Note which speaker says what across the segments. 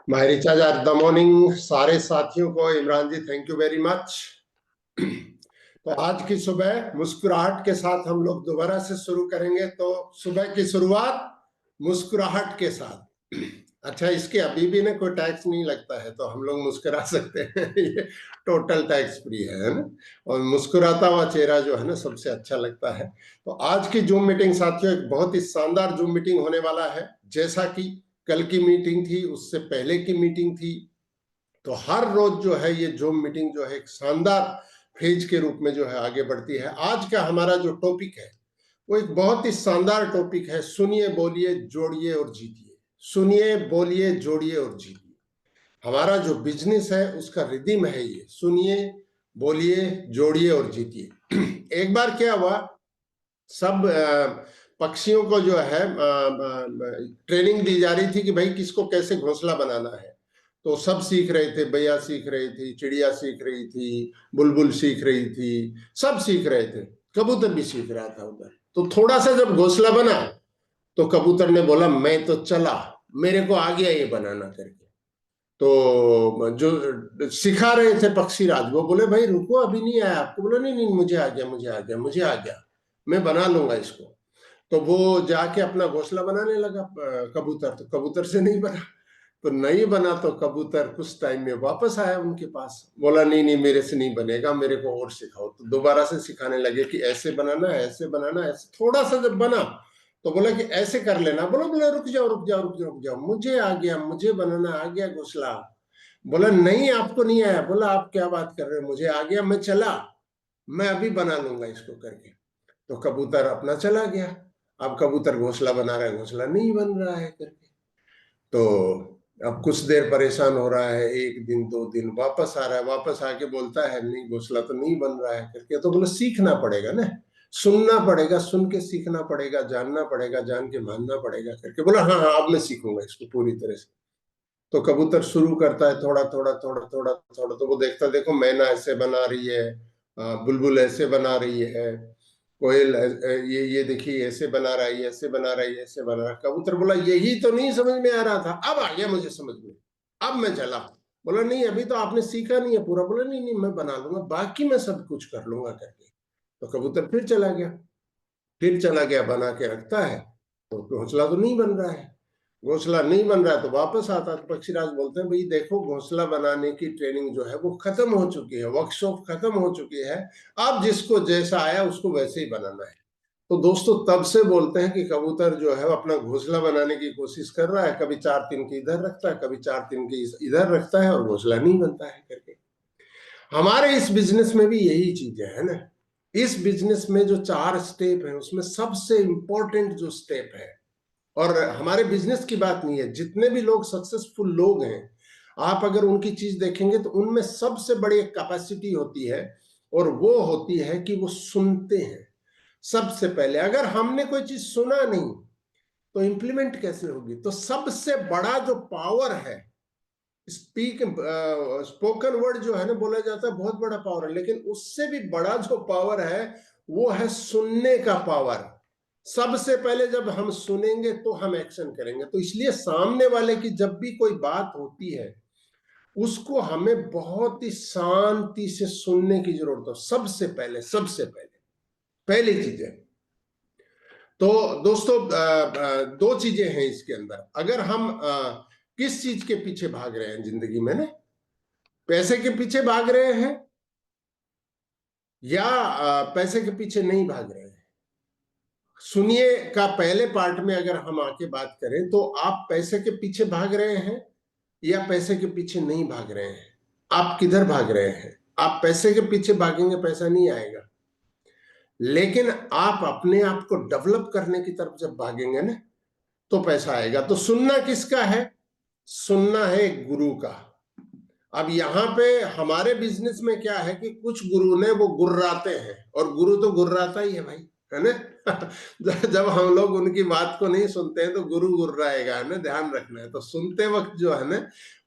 Speaker 1: My recharge are the morning सारे साथियों को। Imran ji thank you very much. तो आज की सुबह मुस्कुराहट के साथ हम लोग दोबारा से शुरू करेंगे। तो सुबह की शुरुआत मुस्कुराहट के साथ। अच्छा, इसके अभी भी ना कोई टैक्स नहीं लगता है तो हम लोग मुस्कुरा सकते हैं। ये टोटल टैक्स फ्री है ना। और मुस्कुराता हुआ चेहरा जो है ना सबसे अच्छा लगता है। तो आज की जूम मीटिंग साथियों एक बहुत ही शानदार जूम मीटिंग होने वाला है। जैसा कि कल की मीटिंग थी, उससे पहले की मीटिंग थी, तो हर रोज जो है ये जूम मीटिंग जो है एक शानदार फेज के रूप में जो है आगे बढ़ती है। आज का हमारा जो टॉपिक है वो एक बहुत ही शानदार टॉपिक है। सुनिए, बोलिए, जोड़िए और जीतिए। सुनिए, बोलिए, जोड़िए और जीतिए। हमारा जो बिजनेस है उसका रिदम है ये। सुनिए, बोलिए, जोड़िए और जीतिए। एक बार क्या हुआ, सब पक्षियों को जो है ट्रेनिंग दी जा रही थी कि भाई किसको कैसे घोंसला बनाना है। तो सब सीख रहे थे, बैया सीख रही थी, चिड़िया सीख रही थी, बुलबुल सीख रही थी, सब सीख रहे थे। कबूतर भी सीख रहा था उधर। तो थोड़ा सा जब घोंसला बना तो कबूतर ने बोला मैं तो चला, मेरे को आ गया ये बनाना करके। तो जो सिखा रहे थे पक्षीराज वो बोले भाई रुको, अभी नहीं आया आपको। बोला नहीं नहीं, मुझे आ गया, मुझे आ गया, मुझे आ गया, मैं बना लूंगा इसको। तो वो जाके अपना घोंसला बनाने लगा कबूतर। तो कबूतर से नहीं बना। तो नहीं बना तो कबूतर कुछ टाइम में वापस आया उनके पास। बोला नहीं नहीं, मेरे से नहीं बनेगा, मेरे को और सिखाओ। तो दोबारा से सिखाने लगे कि ऐसे बनाना है, ऐसे बनाना है, ऐसे। थोड़ा सा जब बना तो बोला कि ऐसे कर लेना। बोला बोला रुक जाओ रुक जाओ रुक जाओ रुक जाओ, मुझे आ गया, मुझे बनाना आ गया घोंसला। बोला नहीं आपको नहीं आया। बोला आप क्या बात कर रहे हो, मुझे आ गया, मैं चला, मैं अभी बना लूंगा इसको करके। तो कबूतर अपना चला गया। अब कबूतर घोंसला बना रहा है, घोंसला नहीं बन रहा है करके। तो अब कुछ देर परेशान हो रहा है, एक दिन दो दिन, वापस आ रहा है, वापस आके बोलता है नहीं घोंसला तो नहीं बन रहा है करके। तो बोला सीखना पड़ेगा ना, सुनना पड़ेगा, सुन के सीखना पड़ेगा, जानना पड़ेगा, जान के मानना पड़ेगा करके। बोला हाँ हाँ अब मैं सीखूंगा इसको पूरी तरह से। तो कबूतर शुरू करता है थोड़ा थोड़ा थोड़ा थोड़ा थोड़ा। तो वो देखता देखो मैना ऐसे बना रही है, बुलबुल ऐसे बना रही है, कोयल ये देखिए ऐसे बना रहा है, ऐसे बना रहा है, ऐसे बना रहा है। कबूतर बोला यही तो नहीं समझ में आ रहा था, अब आ गया मुझे समझ में, अब मैं चला। बोला नहीं अभी तो आपने सीखा नहीं है पूरा। बोला नहीं नहीं मैं बना लूंगा, बाकी मैं सब कुछ कर लूंगा करके। तो कबूतर फिर चला गया, फिर चला गया, बना के रखता है तो घोंसला तो नहीं बन रहा है। घोंसला नहीं बन रहा है तो वापस आता है। तो पक्षीराज बोलते हैं भाई देखो घोंसला बनाने की ट्रेनिंग जो है वो खत्म हो चुकी है, वर्कशॉप खत्म हो चुकी है, अब जिसको जैसा आया उसको वैसे ही बनाना है। तो दोस्तों तब से बोलते हैं कि कबूतर जो है अपना घोंसला बनाने की कोशिश कर रहा है, कभी चार तिनके इधर रखता है, कभी चार तिनके इधर रखता है और घोंसला नहीं बनता है करके। हमारे इस बिजनेस में भी यही चीजें है ना। इस बिजनेस में जो चार स्टेप है उसमें सबसे इंपॉर्टेंट जो स्टेप है, और हमारे बिजनेस की बात नहीं है, जितने भी लोग सक्सेसफुल लोग हैं आप अगर उनकी चीज देखेंगे तो उनमें सबसे बड़ी एक कैपेसिटी होती है, और वो होती है कि वो सुनते हैं। सबसे पहले अगर हमने कोई चीज सुना नहीं तो इंप्लीमेंट कैसे होगी। तो सबसे बड़ा जो पावर है, स्पोकन वर्ड जो है ना बोला जाता है बहुत बड़ा पावर है, लेकिन उससे भी बड़ा जो पावर है वो है सुनने का पावर। सबसे पहले जब हम सुनेंगे तो हम एक्शन करेंगे। तो इसलिए सामने वाले की जब भी कोई बात होती है उसको हमें बहुत ही शांति से सुनने की जरूरत है। सबसे पहले, सबसे पहले पहली चीज है। तो दोस्तों दो चीजें हैं इसके अंदर। अगर हम किस चीज के पीछे भाग रहे हैं जिंदगी में ना, पैसे के पीछे भाग रहे हैं या पैसे के पीछे नहीं भाग रहे हैं। सुनिए का पहले पार्ट में अगर हम आके बात करें तो आप पैसे के पीछे भाग रहे हैं या पैसे के पीछे नहीं भाग रहे हैं। आप किधर भाग रहे हैं। आप पैसे के पीछे भागेंगे पैसा नहीं आएगा, लेकिन आप अपने आप को डेवलप करने की तरफ जब भागेंगे ना तो पैसा आएगा। तो सुनना किसका है, सुनना है गुरु का। अब यहाँ पे हमारे बिजनेस में क्या है कि कुछ गुरु ने वो गुर्राते हैं, और गुरु तो गुर्राता ही है भाई, है ना। जब हम लोग उनकी बात को नहीं सुनते हैं तो गुरु गुर्राएगा, है ना, ध्यान रखना है। तो सुनते वक्त जो है ना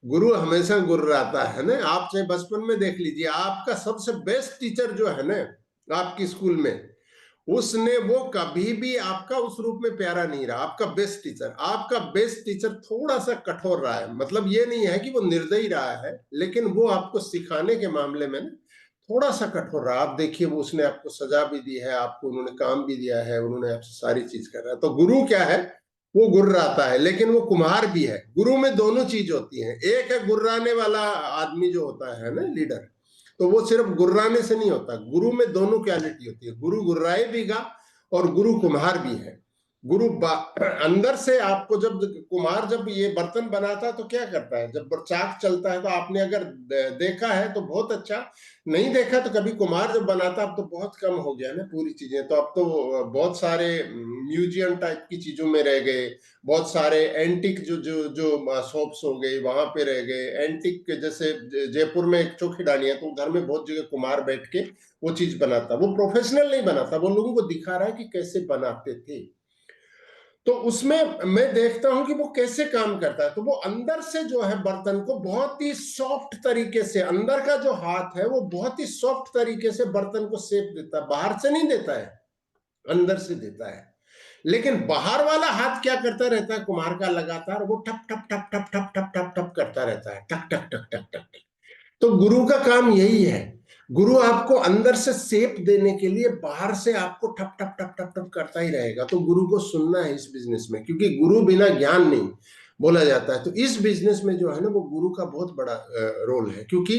Speaker 1: गुरु हमेशा गुर्राता है ना। आप चाहे बचपन में देख लीजिए, आपका सबसे बेस्ट टीचर जो है ना आपकी स्कूल में, उसने वो कभी भी आपका उस रूप में प्यारा नहीं रहा। आपका बेस्ट टीचर, आपका बेस्ट टीचर थोड़ा सा कठोर रहा है। मतलब ये नहीं है कि वो निर्दयी रहा है, लेकिन वो आपको सिखाने के मामले में थोड़ा सा कठोर रहा। आप देखिए, वो उसने आपको सजा भी दी है, आपको उन्होंने काम भी दिया है, उन्होंने आपसे सारी चीज कर रहा है। तो गुरु क्या है? वो गुर्राता है, लेकिन वो कुम्हार भी है। गुरु में दोनों चीज होती है। एक है गुर्राने वाला आदमी जो होता है ना, लीडर, तो वो सिर्फ गुर्राने से नहीं होता। गुरु में दोनों क्वालिटी होती है। गुरु गुर्राए भी गा और गुरु कुम्हार भी है। गुरु अंदर से आपको, जब कुम्हार जब ये बर्तन बनाता है तो क्या करता है? जब चाक चलता है तो आपने अगर देखा है तो बहुत अच्छा, नहीं देखा तो कभी कुम्हार जब बनाता, अब तो बहुत कम हो गया ना पूरी चीजें। तो अब तो बहुत सारे म्यूजियम टाइप की चीजों में रह गए, बहुत सारे एंटिक जो जो जो शॉप्स हो गए वहां पे रह गए। एंटिक जैसे जयपुर में एक चौकीडानी है, तो घर में बहुत जगह कुम्हार बैठ के वो चीज बनाता। वो प्रोफेशनल नहीं बनाता, वो लोगों को दिखा रहा है कि कैसे बनाते थे। तो उसमें मैं देखता हूं कि वो कैसे काम करता है। तो वो अंदर से जो है बर्तन को बहुत ही सॉफ्ट तरीके से, अंदर का जो हाथ है वो बहुत ही सॉफ्ट तरीके से बर्तन को शेप देता है। बाहर से नहीं देता है, अंदर से देता है। लेकिन बाहर वाला हाथ क्या करता रहता है कुम्हार का? लगातार वो ठप ठप ठप ठप ठप ठप ठप ठप करता रहता है, टक टक टक टक टक। तो गुरु का काम यही है। गुरु आपको अंदर से शेप देने के लिए बाहर से आपको ठप ठप ठप ठप ठप करता ही रहेगा। तो गुरु को सुनना है इस बिजनेस में, क्योंकि गुरु बिना ज्ञान नहीं बोला जाता है। तो इस बिजनेस में जो है ना, वो गुरु का बहुत बड़ा रोल है। क्योंकि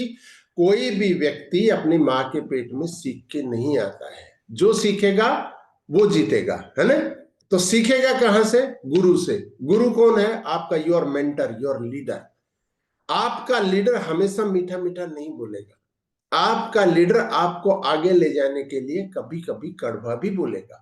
Speaker 1: कोई भी व्यक्ति अपनी माँ के पेट में सीख के नहीं आता है। जो सीखेगा वो जीतेगा, है ना? तो सीखेगा कहां से? गुरु से। गुरु कौन है? आपका योर मेंटर, योर लीडर। आपका लीडर हमेशा मीठा मीठा नहीं बोलेगा। आपका लीडर आपको आगे ले जाने के लिए कभी कभी कड़वा भी बोलेगा,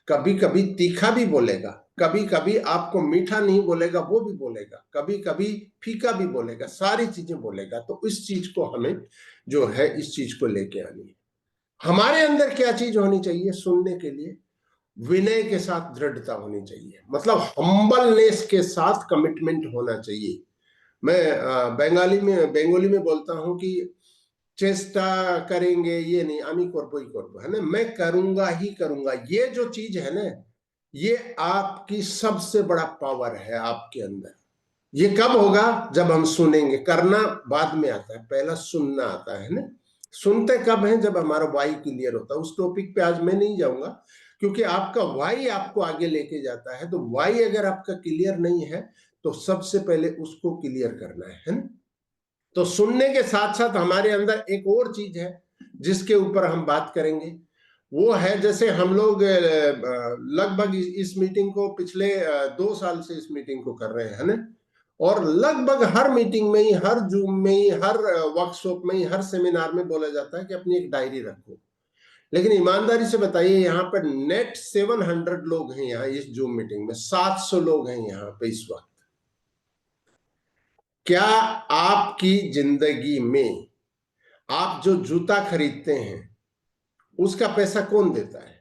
Speaker 1: कभी कभी तीखा भी बोलेगा, कभी कभी आपको मीठा नहीं बोलेगा वो भी बोलेगा, कभी कभी फीका भी बोलेगा, सारी चीजें बोलेगा। तो इस चीज को हमें जो है, इस चीज को लेके आनी है। हमारे अंदर क्या चीज होनी चाहिए? सुनने के लिए विनय के साथ दृढ़ता होनी चाहिए। मतलब हम्बलनेस के साथ कमिटमेंट होना चाहिए। मैं बंगाली में बोलता हूं कि चेष्टा करेंगे ये नहीं, आमी करबो ही करबो, है ना? मैं करूंगा ही करूंगा। ये जो चीज है ना, ये आपकी सबसे बड़ा पावर है आपके अंदर। ये कब होगा? जब हम सुनेंगे। करना बाद में आता है, पहला सुनना आता है ना। सुनते कब है? जब हमारा वाई क्लियर होता है। उस टॉपिक पे आज मैं नहीं जाऊंगा, क्योंकि आपका वाई आपको आगे लेके जाता है। तो वाई अगर आपका क्लियर नहीं है तो सबसे पहले उसको क्लियर करना है ना? तो सुनने के साथ साथ हमारे अंदर एक और चीज है जिसके ऊपर हम बात करेंगे। वो है, जैसे हम लोग लगभग इस मीटिंग को पिछले 2 साल से इस मीटिंग को कर रहे हैं ना। और लगभग हर मीटिंग में ही, हर जूम में ही, हर वर्कशॉप में ही, हर सेमिनार में बोला जाता है कि अपनी एक डायरी रखो। लेकिन ईमानदारी से बताइए, यहाँ पर नेट 700 लोग हैं। यहाँ इस जूम मीटिंग में 700 लोग हैं यहाँ पे इस वक्त। क्या आपकी जिंदगी में आप जो जूता खरीदते हैं उसका पैसा कौन देता है?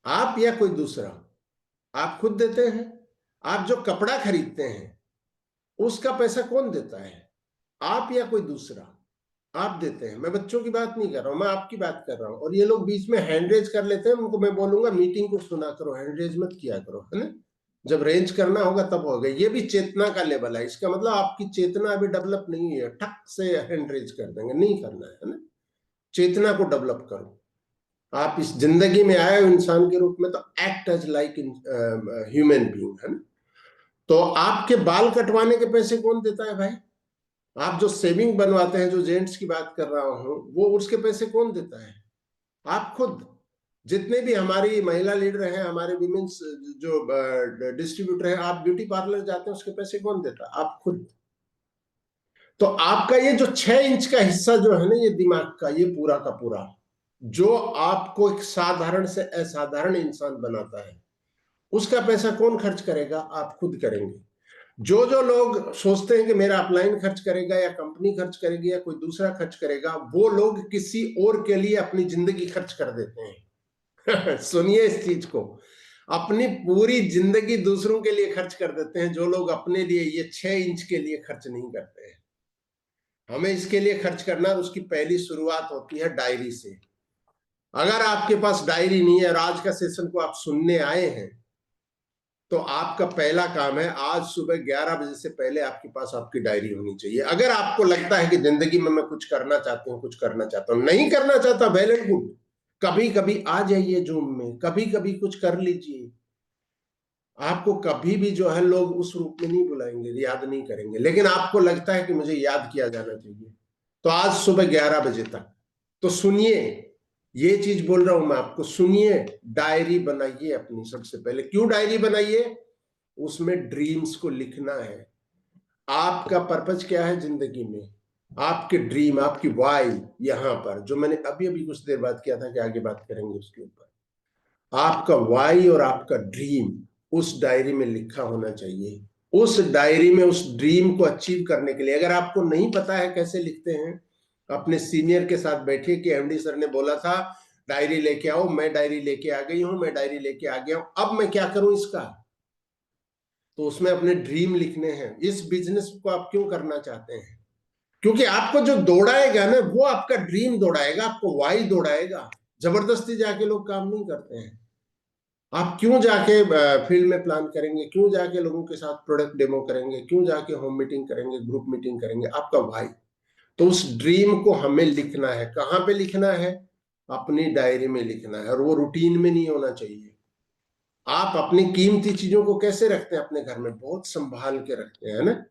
Speaker 1: आप या कोई दूसरा? आप खुद देते हैं। आप जो कपड़ा खरीदते हैं उसका पैसा कौन देता है? आप या कोई दूसरा? आप देते हैं। मैं बच्चों की बात नहीं कर रहा हूं, मैं आपकी बात कर रहा हूं। और ये लोग बीच में हैंड रेज कर लेते हैं, उनको मैं बोलूंगा मीटिंग को सुना करो, हैंड रेज मत किया करो, है ना? जब रेंज करना होगा तब होगा। ये भी चेतना का लेवल है। इसका मतलब आपकी चेतना अभी डेवलप नहीं है, ठक से हैंड रेज कर देंगे, नहीं करना है ना? चेतना को डेवलप करो। आप इस जिंदगी में आए हो इंसान के रूप में, तो act as like human being, है ना? तो आपके बाल कटवाने के पैसे कौन देता है भाई? आप जो सेविंग बनवाते हैं, जो जेंट्स की बात कर रहा हूं, वो उसके पैसे कौन देता है? आप खुद। जितने भी हमारी महिला लीडर हैं, हमारे विमेन्स जो डिस्ट्रीब्यूटर हैं, आप ब्यूटी पार्लर जाते हैं उसके पैसे कौन देता है? आप खुद। तो आपका ये जो 6 इंच का हिस्सा जो है ना, ये दिमाग का, ये पूरा का पूरा जो आपको एक साधारण से असाधारण इंसान बनाता है, उसका पैसा कौन खर्च करेगा? आप खुद करेंगे। जो जो लोग सोचते हैं कि मेरा अपलाइन खर्च करेगा या कंपनी खर्च करेगी या कोई दूसरा खर्च करेगा, वो लोग किसी और के लिए अपनी जिंदगी खर्च कर देते हैं। सुनिए इस चीज को, अपनी पूरी जिंदगी दूसरों के लिए खर्च कर देते हैं जो लोग अपने लिए ये 6 इंच के लिए खर्च नहीं करते हैं। हमें इसके लिए खर्च करना, उसकी पहली शुरुआत होती है डायरी से। अगर आपके पास डायरी नहीं है और आज का सेशन को आप सुनने आए हैं, तो आपका पहला काम है आज सुबह 11 बजे से पहले आपके पास आपकी डायरी होनी चाहिए। अगर आपको लगता है कि जिंदगी में मैं कुछ करना चाहती हूँ, कुछ करना चाहता हूँ, नहीं करना चाहता, वेल एंड गुड, कभी कभी आ जाइए जूम में, कभी कभी कुछ कर लीजिए। आपको कभी भी जो है लोग उस रूप में नहीं बुलाएंगे, याद नहीं करेंगे, लेकिन आपको लगता है कि मुझे याद किया जाना चाहिए, तो आज सुबह 11 बजे तक तो सुनिए, ये चीज बोल रहा हूं मैं आपको, सुनिए, डायरी बनाइए अपनी। सबसे पहले क्यों डायरी बनाइए? उसमें ड्रीम्स को लिखना है। आपका पर्पज क्या है जिंदगी में, आपके ड्रीम, आपकी वाई, यहां पर जो मैंने अभी अभी कुछ देर बाद किया था कि आगे बात करेंगे उसके ऊपर, आपका वाई और आपका ड्रीम उस डायरी में लिखा होना चाहिए। उस डायरी में उस ड्रीम को अचीव करने के लिए, अगर आपको नहीं पता है कैसे लिखते हैं, अपने सीनियर के साथ बैठिए कि एमडी सर ने बोला था डायरी लेके आओ, मैं डायरी लेके आ गई हूं, मैं डायरी लेके आ गया हूं, अब मैं क्या करूं इसका? तो उसमें अपने ड्रीम लिखने हैं। इस बिजनेस को आप क्यों करना चाहते हैं? क्योंकि आपको जो दौड़ाएगा ना, वो आपका ड्रीम दौड़ाएगा, आपको वाई दौड़ाएगा। जबरदस्ती जाके लोग काम नहीं करते हैं। आप क्यों जाके फील्ड में प्लान करेंगे, क्यों जाके लोगों के साथ प्रोडक्ट डेमो करेंगे, क्यों जाके होम मीटिंग करेंगे, ग्रुप मीटिंग करेंगे? आपका भाई। तो उस ड्रीम को हमें लिखना है। कहां पे लिखना है? अपनी डायरी में लिखना है, और वो रूटीन में नहीं होना चाहिए। आप अपनी कीमती चीजों को कैसे रखते हैं अपने घर में? बहुत संभाल के रखते हैं ना।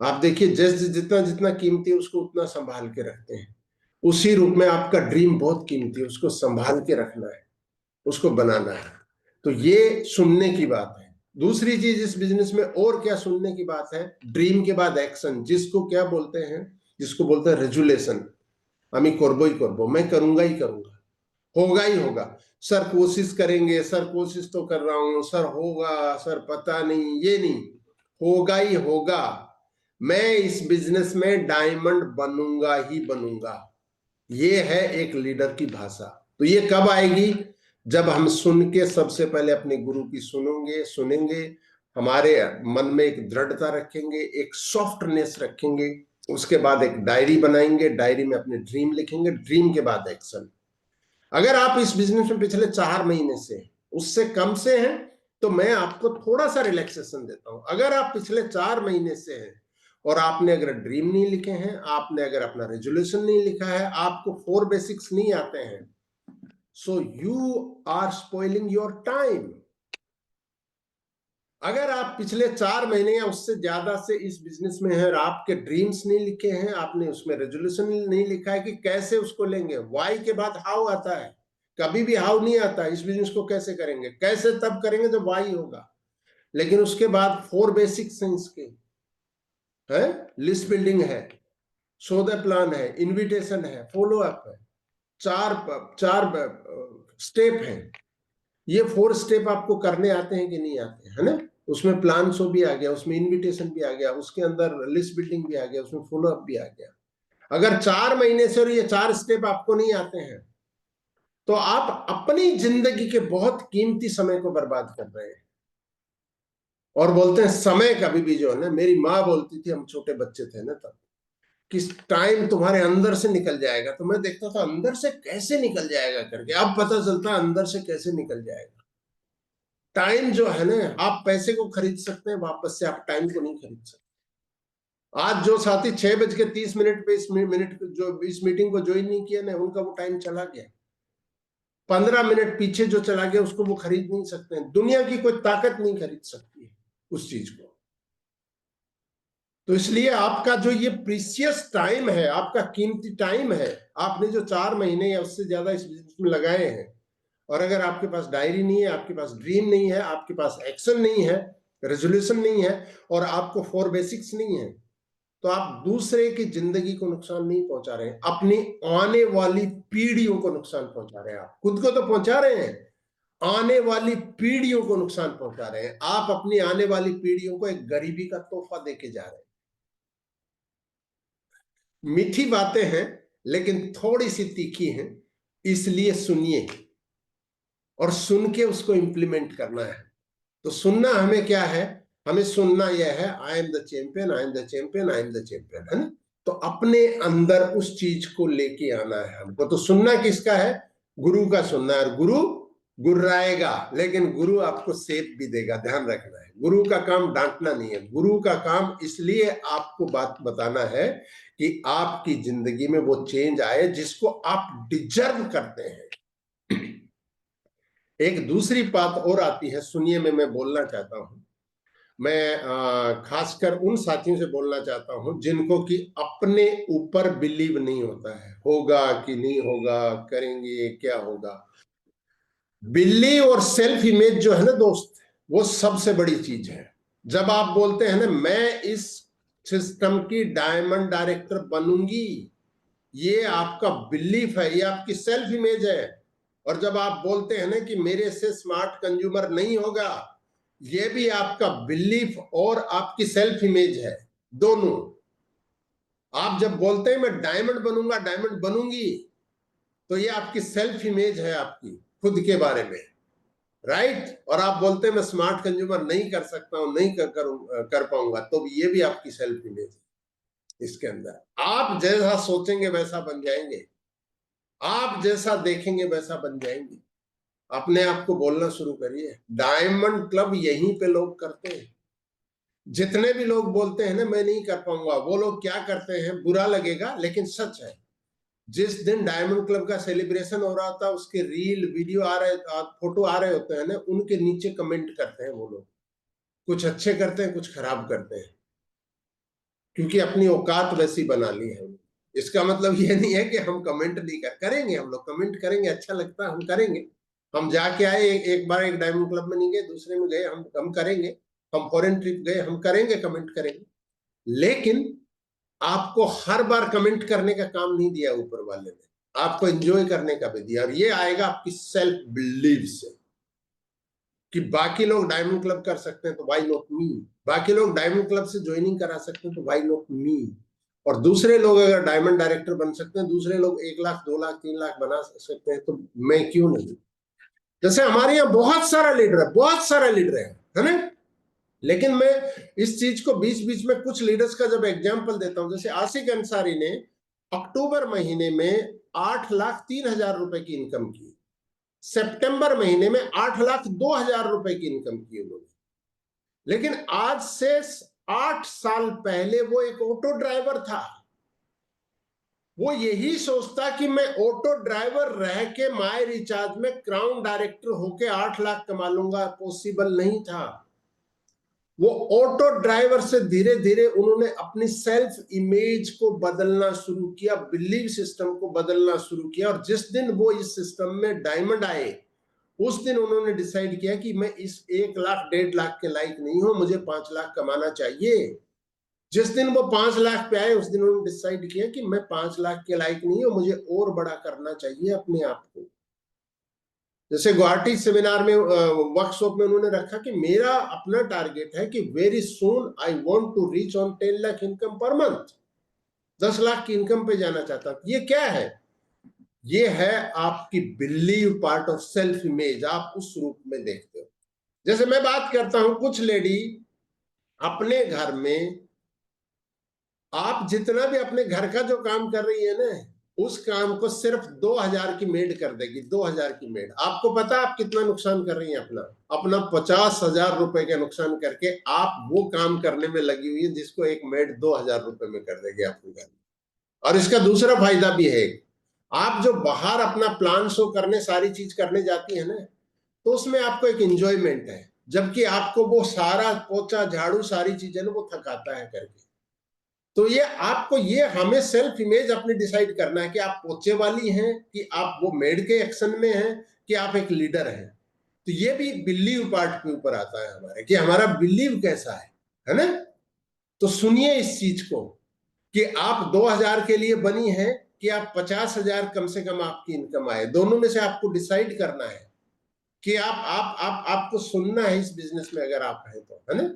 Speaker 1: आप देखिए, जैसे जितना जितना कीमती है उसको उतना संभाल के रखते हैं। उसी रूप में आपका ड्रीम बहुत कीमती है, उसको संभाल के रखना है, उसको बनाना है। तो ये सुनने की बात है। दूसरी चीज इस बिजनेस में और क्या सुनने की बात है? ड्रीम के बाद एक्शन, जिसको क्या बोलते हैं? जिसको बोलते हैं रेजुलेशन। আমি করবই করব, मैं करूंगा ही करूंगा, होगा ही होगा। सर कोशिश करेंगे, सर कोशिश तो कर रहा हूं, सर होगा, सर पता नहीं, ये नहीं, होगा ही होगा। मैं इस बिजनेस में डायमंड बनूंगा ही बनूंगा। ये है एक लीडर की भाषा। तो ये कब आएगी? जब हम सुन के सबसे पहले अपने गुरु की सुनेंगे, हमारे मन में एक दृढ़ता रखेंगे, एक सॉफ्टनेस रखेंगे, उसके बाद एक डायरी बनाएंगे, डायरी में अपने ड्रीम लिखेंगे, ड्रीम के बाद एक्शन। अगर आप इस बिजनेस में पिछले 4 महीने से, उससे कम से हैं, तो मैं आपको थोड़ा सा रिलैक्सेशन देता हूं। अगर आप पिछले 4 महीने से हैं और आपने अगर ड्रीम नहीं लिखे हैं, आपने अगर अपना रेजोल्यूशन नहीं लिखा है, आपको 4 बेसिक्स नहीं आते हैं, so you are spoiling your time. अगर आप पिछले 4 महीने या उससे ज्यादा से इस बिजनेस में हैं और आपके ड्रीम्स नहीं लिखे हैं, आपने उसमें रेजोल्यूशन नहीं लिखा है कि कैसे उसको लेंगे, वाई के बाद हाउ आता है, कभी भी हाउ नहीं आता। इस बिजनेस को कैसे करेंगे, कैसे तब करेंगे जब वाई होगा। लेकिन उसके बाद 4 बेसिक्स हैं इसके, है लिस्ट बिल्डिंग है, शो द प्लान है, इनविटेशन है, फॉलो अप है, चार चार स्टेप है। ये 4 स्टेप आपको करने आते हैं कि नहीं आते हैं, है ना? उसमें प्लान शो भी आ गया, उसमें इनविटेशन भी आ गया, उसके अंदर लिस्ट बिल्डिंग भी आ गया, उसमें फॉलो अप भी आ गया। अगर 4 महीने से और ये 4 स्टेप आपको नहीं आते हैं, तो आप अपनी जिंदगी के बहुत कीमती समय को बर्बाद कर रहे हैं। और बोलते हैं समय कभी भी जो है ना, मेरी माँ बोलती थी, हम छोटे बच्चे थे ना तब, किस टाइम तुम्हारे अंदर से निकल जाएगा। तो मैं देखता था अंदर से कैसे निकल जाएगा करके, अब पता चलता अंदर से कैसे निकल जाएगा। टाइम जो है ना, आप पैसे को खरीद सकते हैं वापस से, आप टाइम को नहीं खरीद सकते। आज जो साथी 6:30 पे इस मीटिंग को ज्वाइन नहीं किया ना, उनका वो टाइम चला गया। 15 मिनट पीछे जो चला गया उसको वो खरीद नहीं सकते हैं। दुनिया की कोई ताकत नहीं खरीद सकती है उस चीज को। तो इसलिए आपका जो ये प्रीशियस टाइम है, आपका कीमती टाइम है, आपने जो 4 महीने या उससे ज्यादा इस बिजनेस में लगाए हैं, और अगर आपके पास डायरी नहीं है, आपके पास ड्रीम नहीं है, आपके पास एक्शन नहीं है, रेजोल्यूशन नहीं है, और आपको 4 बेसिक्स नहीं है, तो आप दूसरे की जिंदगी को नुकसान नहीं पहुंचा रहे हैं, अपनी आने वाली पीढ़ियों को नुकसान पहुंचा रहे हैं। आप खुद को तो पहुंचा रहे हैं, आने वाली पीढ़ियों को नुकसान पहुंचा रहे हैं। आप अपनी आने वाली पीढ़ियों को एक गरीबी का तोहफा देके जा रहे हैं। मीठी बातें हैं लेकिन थोड़ी सी तीखी हैं, इसलिए सुनिए और सुन के उसको इंप्लीमेंट करना है। तो सुनना हमें क्या है? हमें सुनना यह है, आई am the champion, I am the champion, I am the champion, है ना? तो अपने अंदर उस चीज को लेके आना है हमको। तो सुनना किसका है? गुरु का सुनना है। और गुरु गुर्राएगा, लेकिन गुरु आपको सेफ भी देगा, ध्यान रखना है। गुरु का काम डांटना नहीं है, गुरु का काम इसलिए आपको बात बताना है कि आपकी जिंदगी में वो चेंज आए जिसको आप डिजर्व करते हैं। एक दूसरी बात और आती है, सुनिए, मैं बोलना चाहता हूं। मैं खासकर उन साथियों से बोलना चाहता हूं जिनको कि अपने ऊपर बिलीव नहीं होता है, होगा कि नहीं होगा, करेंगे क्या होगा। बिलीव और सेल्फ इमेज जो है ना दोस्त, वो सबसे बड़ी चीज है। जब आप बोलते हैं ना मैं इस सिस्टम की डायमंड डायरेक्टर बनूंगी, ये आपका बिलीफ है, ये आपकी सेल्फ इमेज है। और जब आप बोलते हैं ना कि मेरे से स्मार्ट कंज्यूमर नहीं होगा, ये भी आपका बिलीफ और आपकी सेल्फ इमेज है, दोनों। आप जब बोलते हैं मैं डायमंड बनूंगा, डायमंड बनूंगी, तो ये आपकी सेल्फ इमेज है, आपकी खुद के बारे में, राइट। और आप बोलते हैं मैं स्मार्ट कंज्यूमर नहीं कर सकता हूं, नहीं कर पाऊंगा, तो ये भी आपकी सेल्फ इमेज है। इसके अंदर आप जैसा सोचेंगे वैसा बन जाएंगे, आप जैसा देखेंगे वैसा बन जाएंगे। अपने आप को बोलना शुरू करिए। डायमंड क्लब यहीं पे लोग करते हैं। जितने भी लोग बोलते हैं ना मैं नहीं कर पाऊंगा, वो लोग क्या करते हैं, बुरा लगेगा लेकिन सच है। जिस दिन डायमंड क्लब का सेलिब्रेशन हो रहा था, उसके रील वीडियो आ रहे, फोटो आ रहे होते हैं ना, उनके नीचे कमेंट करते हैं वो लोग। कुछ अच्छे करते हैं, कुछ खराब करते हैं, क्योंकि अपनी औकात वैसी बना ली है। इसका मतलब ये नहीं है कि हम कमेंट नहीं करेंगे। हम लोग कमेंट करेंगे, अच्छा लगता है हम करेंगे। हम जाके आए, एक बार एक डायमंड क्लब में नहीं गए, दूसरे में गए, हम करेंगे। हम फॉरेन ट्रिप गए, हम करेंगे, कमेंट करेंगे। लेकिन आपको हर बार कमेंट करने का काम नहीं दिया ऊपर वाले ने, आपको एंजॉय करने का भी दिया। और ये आएगा आपकी सेल्फ बिलीव से कि बाकी लोग डायमंड क्लब कर सकते हैं तो व्हाई नॉट मी, बाकी लोग डायमंड क्लब से ज्वाइनिंग करा सकते हैं तो व्हाई नॉट मी। और दूसरे लोग अगर डायमंड डायरेक्टर बन सकते हैं, दूसरे लोग 1 लाख 2 लाख 3 लाख बना सकते हैं, तो मैं क्यों नहीं। जैसे हमारे यहाँ बहुत सारा लीडर है, बहुत सारा लीडर है ना। लेकिन मैं इस चीज को बीच बीच में कुछ लीडर्स का जब एग्जाम्पल देता हूं, जैसे आसिक अंसारी ने अक्टूबर महीने में 8,03,000 रुपए की इनकम की, सितंबर महीने में 8,02,000 रुपए की इनकम की उन्होंने। लेकिन आज से 8 साल पहले वो एक ऑटो ड्राइवर था। वो यही सोचता कि मैं ऑटो ड्राइवर रह के माई रिचार्ज में क्राउन डायरेक्टर होके 8 लाख कमा लूंगा, पॉसिबल नहीं था। वो ऑटो ड्राइवर से धीरे धीरे उन्होंने अपनी सेल्फ इमेज को बदलना शुरू किया, बिलीव सिस्टम को बदलना शुरू किया। और जिस दिन वो इस सिस्टम में डायमंड आए, उस दिन उन्होंने डिसाइड किया कि मैं इस 1 लाख 1.5 लाख के लायक नहीं हूं, मुझे 5 लाख कमाना चाहिए। जिस दिन वो 5 लाख पे आए, उस दिन उन्होंने डिसाइड किया कि मैं 5 लाख के लायक नहीं हूं, मुझे और बड़ा करना चाहिए अपने आप को। जैसे गुवाहाटी सेमिनार में, वर्कशॉप में उन्होंने रखा कि मेरा अपना टारगेट है कि very soon I want to reach on 10 lakh income per month, 10 lakh की इनकम पे जाना चाहता हूं। ये क्या है? ये है आपकी believe part of self image, आप उस रूप में देखते हो। जैसे मैं बात करता हूं, कुछ लेडी अपने घर में, आप जितना भी अपने घर का जो काम कर रही है ना, उस काम को सिर्फ 2,000 की मेड कर देगी, 2,000 की मेड। आपको पता है आप कितना नुकसान कर रही हैं? अपना अपना 50,000 रुपए का नुकसान करके आप वो काम करने में लगी हुई है जिसको एक मेड 2,000 रुपए में कर देगी आपके घर में। और इसका दूसरा फायदा भी है, आप जो बाहर अपना प्लान शो करने, सारी चीज करने जाती है ना, तो उसमें आपको एक एंजॉयमेंट है, जबकि आपको वो सारा पोछा झाड़ू सारी चीजें ना वो थकाता है करके। तो ये आपको, ये हमें सेल्फ इमेज अपनी डिसाइड करना है कि आप पोचे वाली हैं, कि आप वो मेड के एक्शन में हैं, कि आप एक लीडर हैं। तो ये भी बिलीव पार्ट के ऊपर आता है हमारे, कि हमारा बिलीव कैसा है ना। तो सुनिए इस चीज को कि आप 2,000 के लिए बनी है कि आप 50,000 कम से कम आपकी इनकम आए, दोनों में से आपको डिसाइड करना है कि आपको सुनना है इस बिजनेस में अगर आप हैं तो, है ना।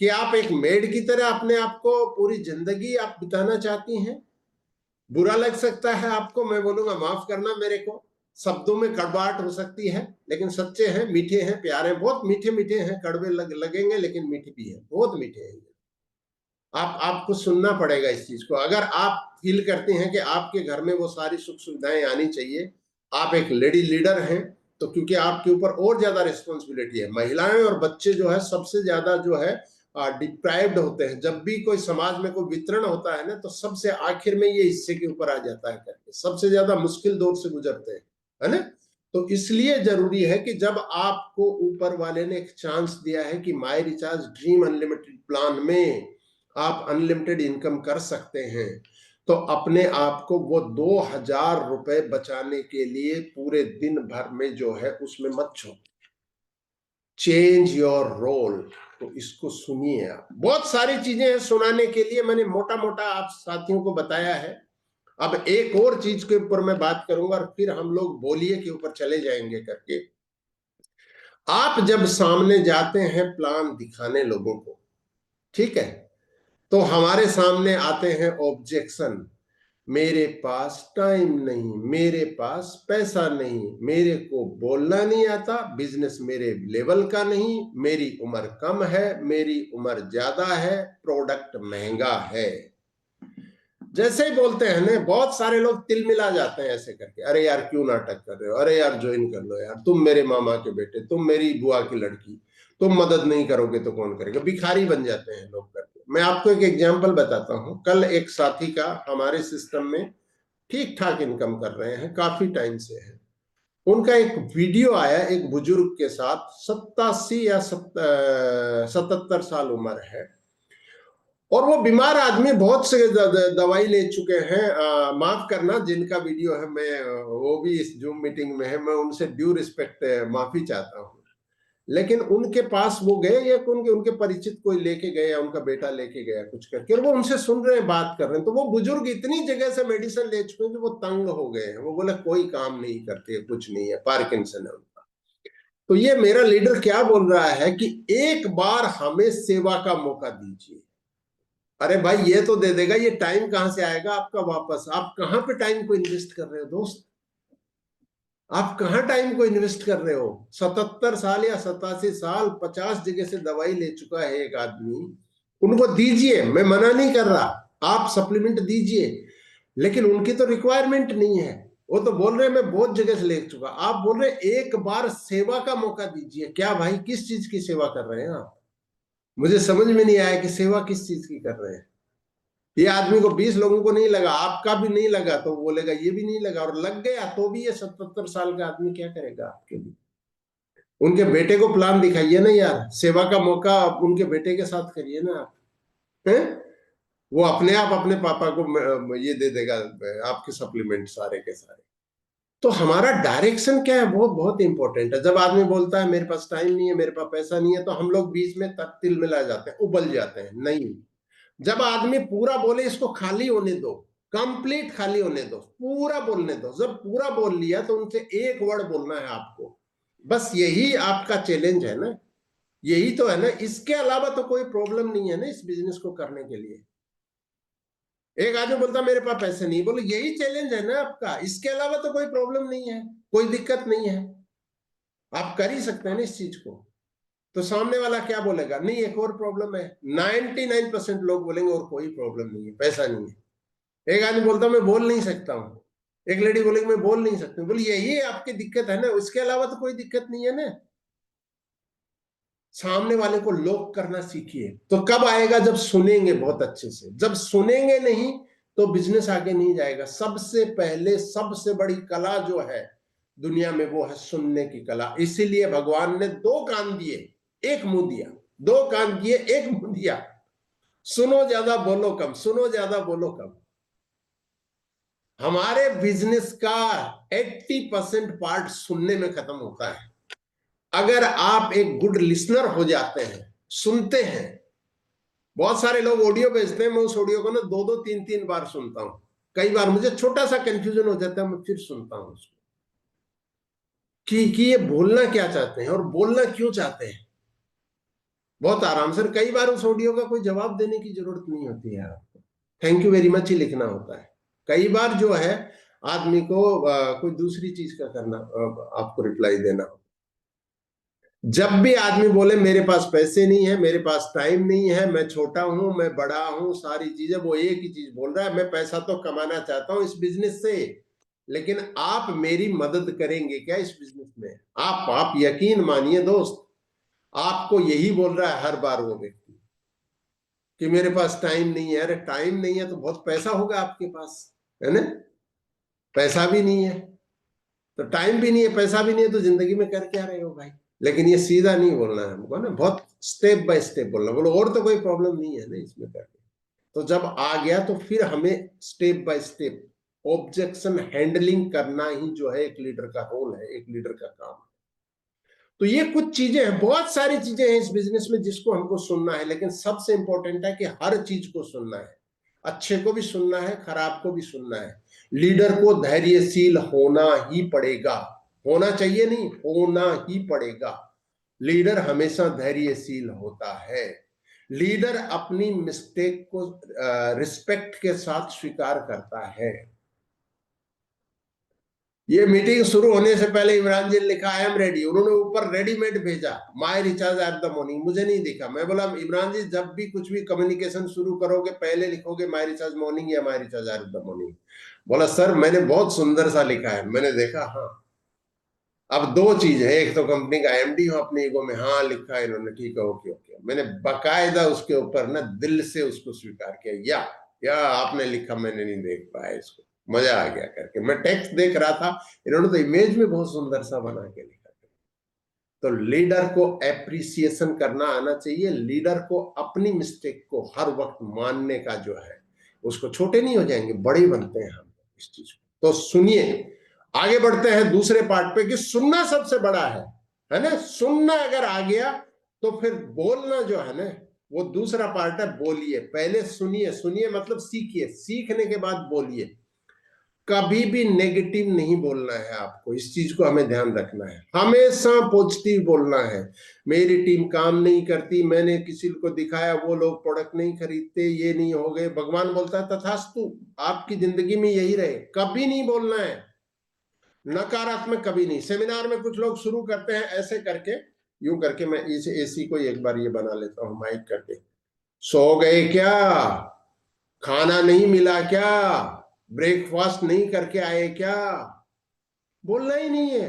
Speaker 1: कि आप एक मेड की तरह अपने आप को पूरी जिंदगी आप बिताना चाहती हैं। बुरा लग सकता है आपको, मैं बोलूंगा माफ करना मेरे को, शब्दों में कड़वाहट हो सकती है, लेकिन सच्चे हैं, मीठे हैं, प्यारे हैं, बहुत मीठे मीठे हैं, कड़वे लगेंगे लेकिन मीठे भी हैं, बहुत मीठे हैं। आपको सुनना पड़ेगा इस चीज को। अगर आप फील करते हैं कि आपके घर में वो सारी सुख सुविधाएं आनी चाहिए, आप एक लेडी लीडर हैं, तो क्योंकि आपके ऊपर और ज्यादा रिस्पॉन्सिबिलिटी है। महिलाएं और बच्चे जो है सबसे ज्यादा जो है डिप्राइव्ड होते हैं। जब भी कोई समाज में कोई वितरण होता है ना, तो सबसे आखिर में ये हिस्से के ऊपर आ जाता है करके, सबसे ज्यादा मुश्किल दौर से गुजरते हैं, है ना। तो इसलिए जरूरी है कि जब आपको ऊपर वाले ने एक चांस दिया है कि माई रिचार्ज ड्रीम अनलिमिटेड प्लान में आप अनलिमिटेड इनकम कर सकते हैं, तो अपने आप को वो 2,000 रुपए बचाने के लिए पूरे दिन भर में जो है उसमें मत छोड़ो। Change your role. तो इसको सुनिए आप। बहुत सारी चीजें हैं सुनाने के लिए, मैंने मोटा मोटा आप साथियों को बताया है। अब एक और चीज के ऊपर मैं बात करूंगा और फिर हम लोग बोलिए के ऊपर चले जाएंगे करके। आप जब सामने जाते हैं प्लान दिखाने लोगों को, ठीक है, तो हमारे सामने आते हैं ऑब्जेक्शन। मेरे पास टाइम नहीं, मेरे पास पैसा नहीं, मेरे को बोलना नहीं आता, बिजनेस मेरे लेवल का नहीं, मेरी उम्र कम है, मेरी उम्र ज्यादा है, प्रोडक्ट महंगा है। जैसे ही बोलते हैं ना, बहुत सारे लोग तिल मिला जाते हैं ऐसे करके। अरे यार क्यों नाटक कर रहे हो, अरे यार ज्वाइन कर लो यार, तुम मेरे मामा के बेटे, तुम मेरी बुआ की लड़की, तुम मदद नहीं करोगे तो कौन करेगा। भिखारी बन जाते हैं लोग करके। मैं आपको एक एग्जांपल बताता हूं। कल एक साथी का हमारे सिस्टम में ठीक ठाक इनकम कर रहे हैं, काफी टाइम से है। उनका एक वीडियो आया एक बुजुर्ग के साथ, 87 या 77 साल उम्र है, और वो बीमार आदमी, बहुत से दवाई ले चुके हैं। माफ करना जिनका वीडियो है, मैं वो भी इस जूम मीटिंग में है, मैं उनसे ड्यू रिस्पेक्ट माफी चाहता हूँ। लेकिन उनके पास वो गए, या उनके उनके परिचित कोई लेके गए, या उनका बेटा लेके गया कुछ करके, और वो उनसे सुन रहे हैं, बात कर रहे हैं। तो वो बुजुर्ग इतनी जगह से मेडिसिन ले चुके हैं कि वो तंग हो गए हैं। वो बोले कोई काम नहीं करते, कुछ नहीं है, पार्किंसन है उनका। तो ये मेरा लीडर क्या बोल रहा है कि एक बार हमें सेवा का मौका दीजिए। अरे भाई ये तो दे देगा, ये टाइम कहां से आएगा आपका वापस। आप कहां पे टाइम को इन्वेस्ट कर रहे हो दोस्त, आप कहां टाइम को इन्वेस्ट कर रहे हो। 77 साल या 87 साल, 50 जगह से दवाई ले चुका है एक आदमी। उनको दीजिए, मैं मना नहीं कर रहा, आप सप्लीमेंट दीजिए, लेकिन उनकी तो रिक्वायरमेंट नहीं है। वो तो बोल रहे हैं मैं बहुत जगह से ले चुका। आप बोल रहे हैं एक बार सेवा का मौका दीजिए। क्या भाई, किस चीज की सेवा कर रहे हैं आप। मुझे समझ में नहीं आया कि सेवा किस चीज की कर रहे हैं। ये आदमी को 20 लोगों को नहीं लगा, आपका भी नहीं लगा, तो बोलेगा ये भी नहीं लगा, और लग गया तो भी ये 77 साल का आदमी क्या करेगा आपके लिए। उनके बेटे को प्लान दिखाइए ना यार, सेवा का मौका उनके बेटे के साथ करिए ना आप, हैं? वो अपने आप अपने पापा को ये दे देगा, आपके सप्लीमेंट सारे के सारे। तो हमारा डायरेक्शन क्या है वो बहुत इंपॉर्टेंट है। जब आदमी बोलता है मेरे पास टाइम नहीं है, मेरे पास पैसा नहीं है, तो हम लोग बीच में तिल मिला जाते हैं, उबल जाते हैं। नहीं, जब आदमी पूरा बोले, इसको खाली होने दो, कंप्लीट खाली होने दो, पूरा बोलने दो। जब पूरा बोल लिया तो उनसे एक वर्ड बोलना है आपको, बस यही आपका चैलेंज है ना, यही तो है ना। इसके अलावा तो कोई प्रॉब्लम नहीं है ना इस बिजनेस को करने के लिए। एक आदमी बोलता मेरे पास पैसे नहीं, बोलो यही चैलेंज है ना आपका, इसके अलावा तो कोई प्रॉब्लम नहीं है, कोई दिक्कत नहीं है, आप कर ही सकते हैं ना इस चीज को। तो सामने वाला क्या बोलेगा, नहीं एक और प्रॉब्लम है। 99% लोग बोलेंगे और कोई प्रॉब्लम नहीं है, पैसा नहीं है। एक आदमी बोलता मैं बोल नहीं सकता हूं, एक लेडी बोलेगी मैं बोल नहीं सकती, बोले यही आपकी दिक्कत है ना, इसके अलावा तो कोई दिक्कत नहीं है ना। सामने वाले को लॉक करना सीखिए। तो कब आएगा, जब सुनेंगे बहुत अच्छे से। जब सुनेंगे नहीं तो बिजनेस आगे नहीं जाएगा। सबसे पहले सबसे बड़ी कला जो है दुनिया में, वो है सुनने की कला। इसीलिए भगवान ने 2 कान दिए, 1 मुंह दिया। 2 कान दिए, 1 मुंह दिया। सुनो ज्यादा, बोलो कम, सुनो ज्यादा, बोलो कम। हमारे बिजनेस का 80% पार्ट सुनने में खत्म होता है। अगर आप एक गुड लिसनर हो जाते हैं, सुनते हैं। बहुत सारे लोग ऑडियो भेजते हैं, मैं उस ऑडियो को ना 2-2 3-3 बार सुनता हूं। कई बार मुझे छोटा सा कंफ्यूजन हो जाता है, मैं फिर सुनता हूं उसको कि ये बोलना क्या चाहते हैं और बोलना क्यों चाहते हैं। बहुत आराम से, कई बार उस ऑडियो का कोई जवाब देने की जरूरत नहीं होती है आपको, थैंक यू वेरी मच ही लिखना होता है। कई बार जो है आदमी को कोई दूसरी चीज का करना, आपको रिप्लाई देना। जब भी आदमी बोले मेरे पास पैसे नहीं है, मेरे पास टाइम नहीं है, मैं छोटा हूं, मैं बड़ा हूं, सारी चीजें, वो एक ही चीज बोल रहा है, मैं पैसा तो कमाना चाहता हूं इस बिजनेस से। लेकिन आप मेरी मदद करेंगे क्या इस बिजनेस में? आप यकीन मानिए दोस्त, आपको यही बोल रहा है हर बार वो व्यक्ति कि मेरे पास टाइम नहीं है। अरे टाइम नहीं है तो बहुत पैसा होगा आपके पास, है ना? पैसा भी नहीं है तो टाइम भी नहीं है, पैसा भी नहीं है तो जिंदगी में कर क्या रहे हो भाई? लेकिन ये सीधा नहीं बोलना है हमको ना, बहुत स्टेप बाय स्टेप बोलना। बोलो और तो कोई प्रॉब्लम नहीं है ना इसमें करके। तो जब आ गया तो फिर हमें step by step objection handling करना ही जो है एक लीडर का रोल है, एक लीडर का काम है। तो ये कुछ चीजें हैं, बहुत सारी चीजें हैं इस बिजनेस में जिसको हमको सुनना है, लेकिन सबसे इंपॉर्टेंट है कि हर चीज को सुनना है। अच्छे को भी सुनना है, खराब को भी सुनना है। लीडर को धैर्यशील होना ही पड़ेगा। होना चाहिए नहीं, होना ही पड़ेगा। लीडर हमेशा धैर्यशील होता है। लीडर अपनी मिस्टेक को रिस्पेक्ट के साथ स्वीकार करता है। ये मीटिंग शुरू होने से पहले इमरान जी ने लिखा आई एम रेडी, उन्होंने ऊपर रेडीमेड भेजा, माई रिचार्ज एट द मॉर्निंग, मुझे नहीं दिखा। मैं बोला इमरान जी जब भी कुछ भी कम्युनिकेशन शुरू करोगे पहले लिखोगे माई रिचार्ज मॉर्निंग या माई रिचार्ज एट द मॉर्निंग। बोला सर मैंने बहुत सुंदर सा लिखा है। मैंने देखा, हाँ। अब दो चीज है, एक तो कंपनी का एमडी हो अपने ईगो में, हाँ लिखा है इन्होंने, ठीक है ओके ओके। मैंने बकायदा उसके ऊपर ना दिल से उसको स्वीकार किया, या आपने लिखा मैंने नहीं देख पाया इसको, मजा आ गया करके। मैं टेक्स्ट देख रहा था, इन्होंने तो इमेज में बहुत सुंदर सा बना के लिखा। तो लीडर को एप्रिसिएशन करना आना चाहिए। लीडर को अपनी मिस्टेक को हर वक्त मानने का जो है, उसको छोटे नहीं हो जाएंगे, बड़े बनते हैं हम इस चीज को। तो सुनिए, आगे बढ़ते हैं दूसरे पार्ट पे कि सुनना सबसे बड़ा है ना? सुनना अगर आ गया तो फिर बोलना जो है ना वो दूसरा पार्ट है। बोलिए, पहले सुनिए, सुनिए मतलब सीखिए, सीखने के बाद बोलिए। कभी भी नेगेटिव नहीं बोलना है आपको, इस चीज को हमें ध्यान रखना है। हमेशा पॉजिटिव बोलना है। मेरी टीम काम नहीं करती, मैंने किसी को दिखाया वो लोग प्रोडक्ट नहीं खरीदते, ये नहीं हो गए। भगवान बोलता है तथास्तु, आपकी जिंदगी में यही रहे। कभी नहीं बोलना है नकारात्मक, कभी नहीं। सेमिनार में कुछ लोग शुरू करते हैं ऐसे करके, यूं करके, मैं इस एसी को एक बार ये बना लेता हूं माइक करके, सो गए क्या, खाना नहीं मिला क्या, ब्रेकफास्ट नहीं करके आए क्या? बोलना ही नहीं है।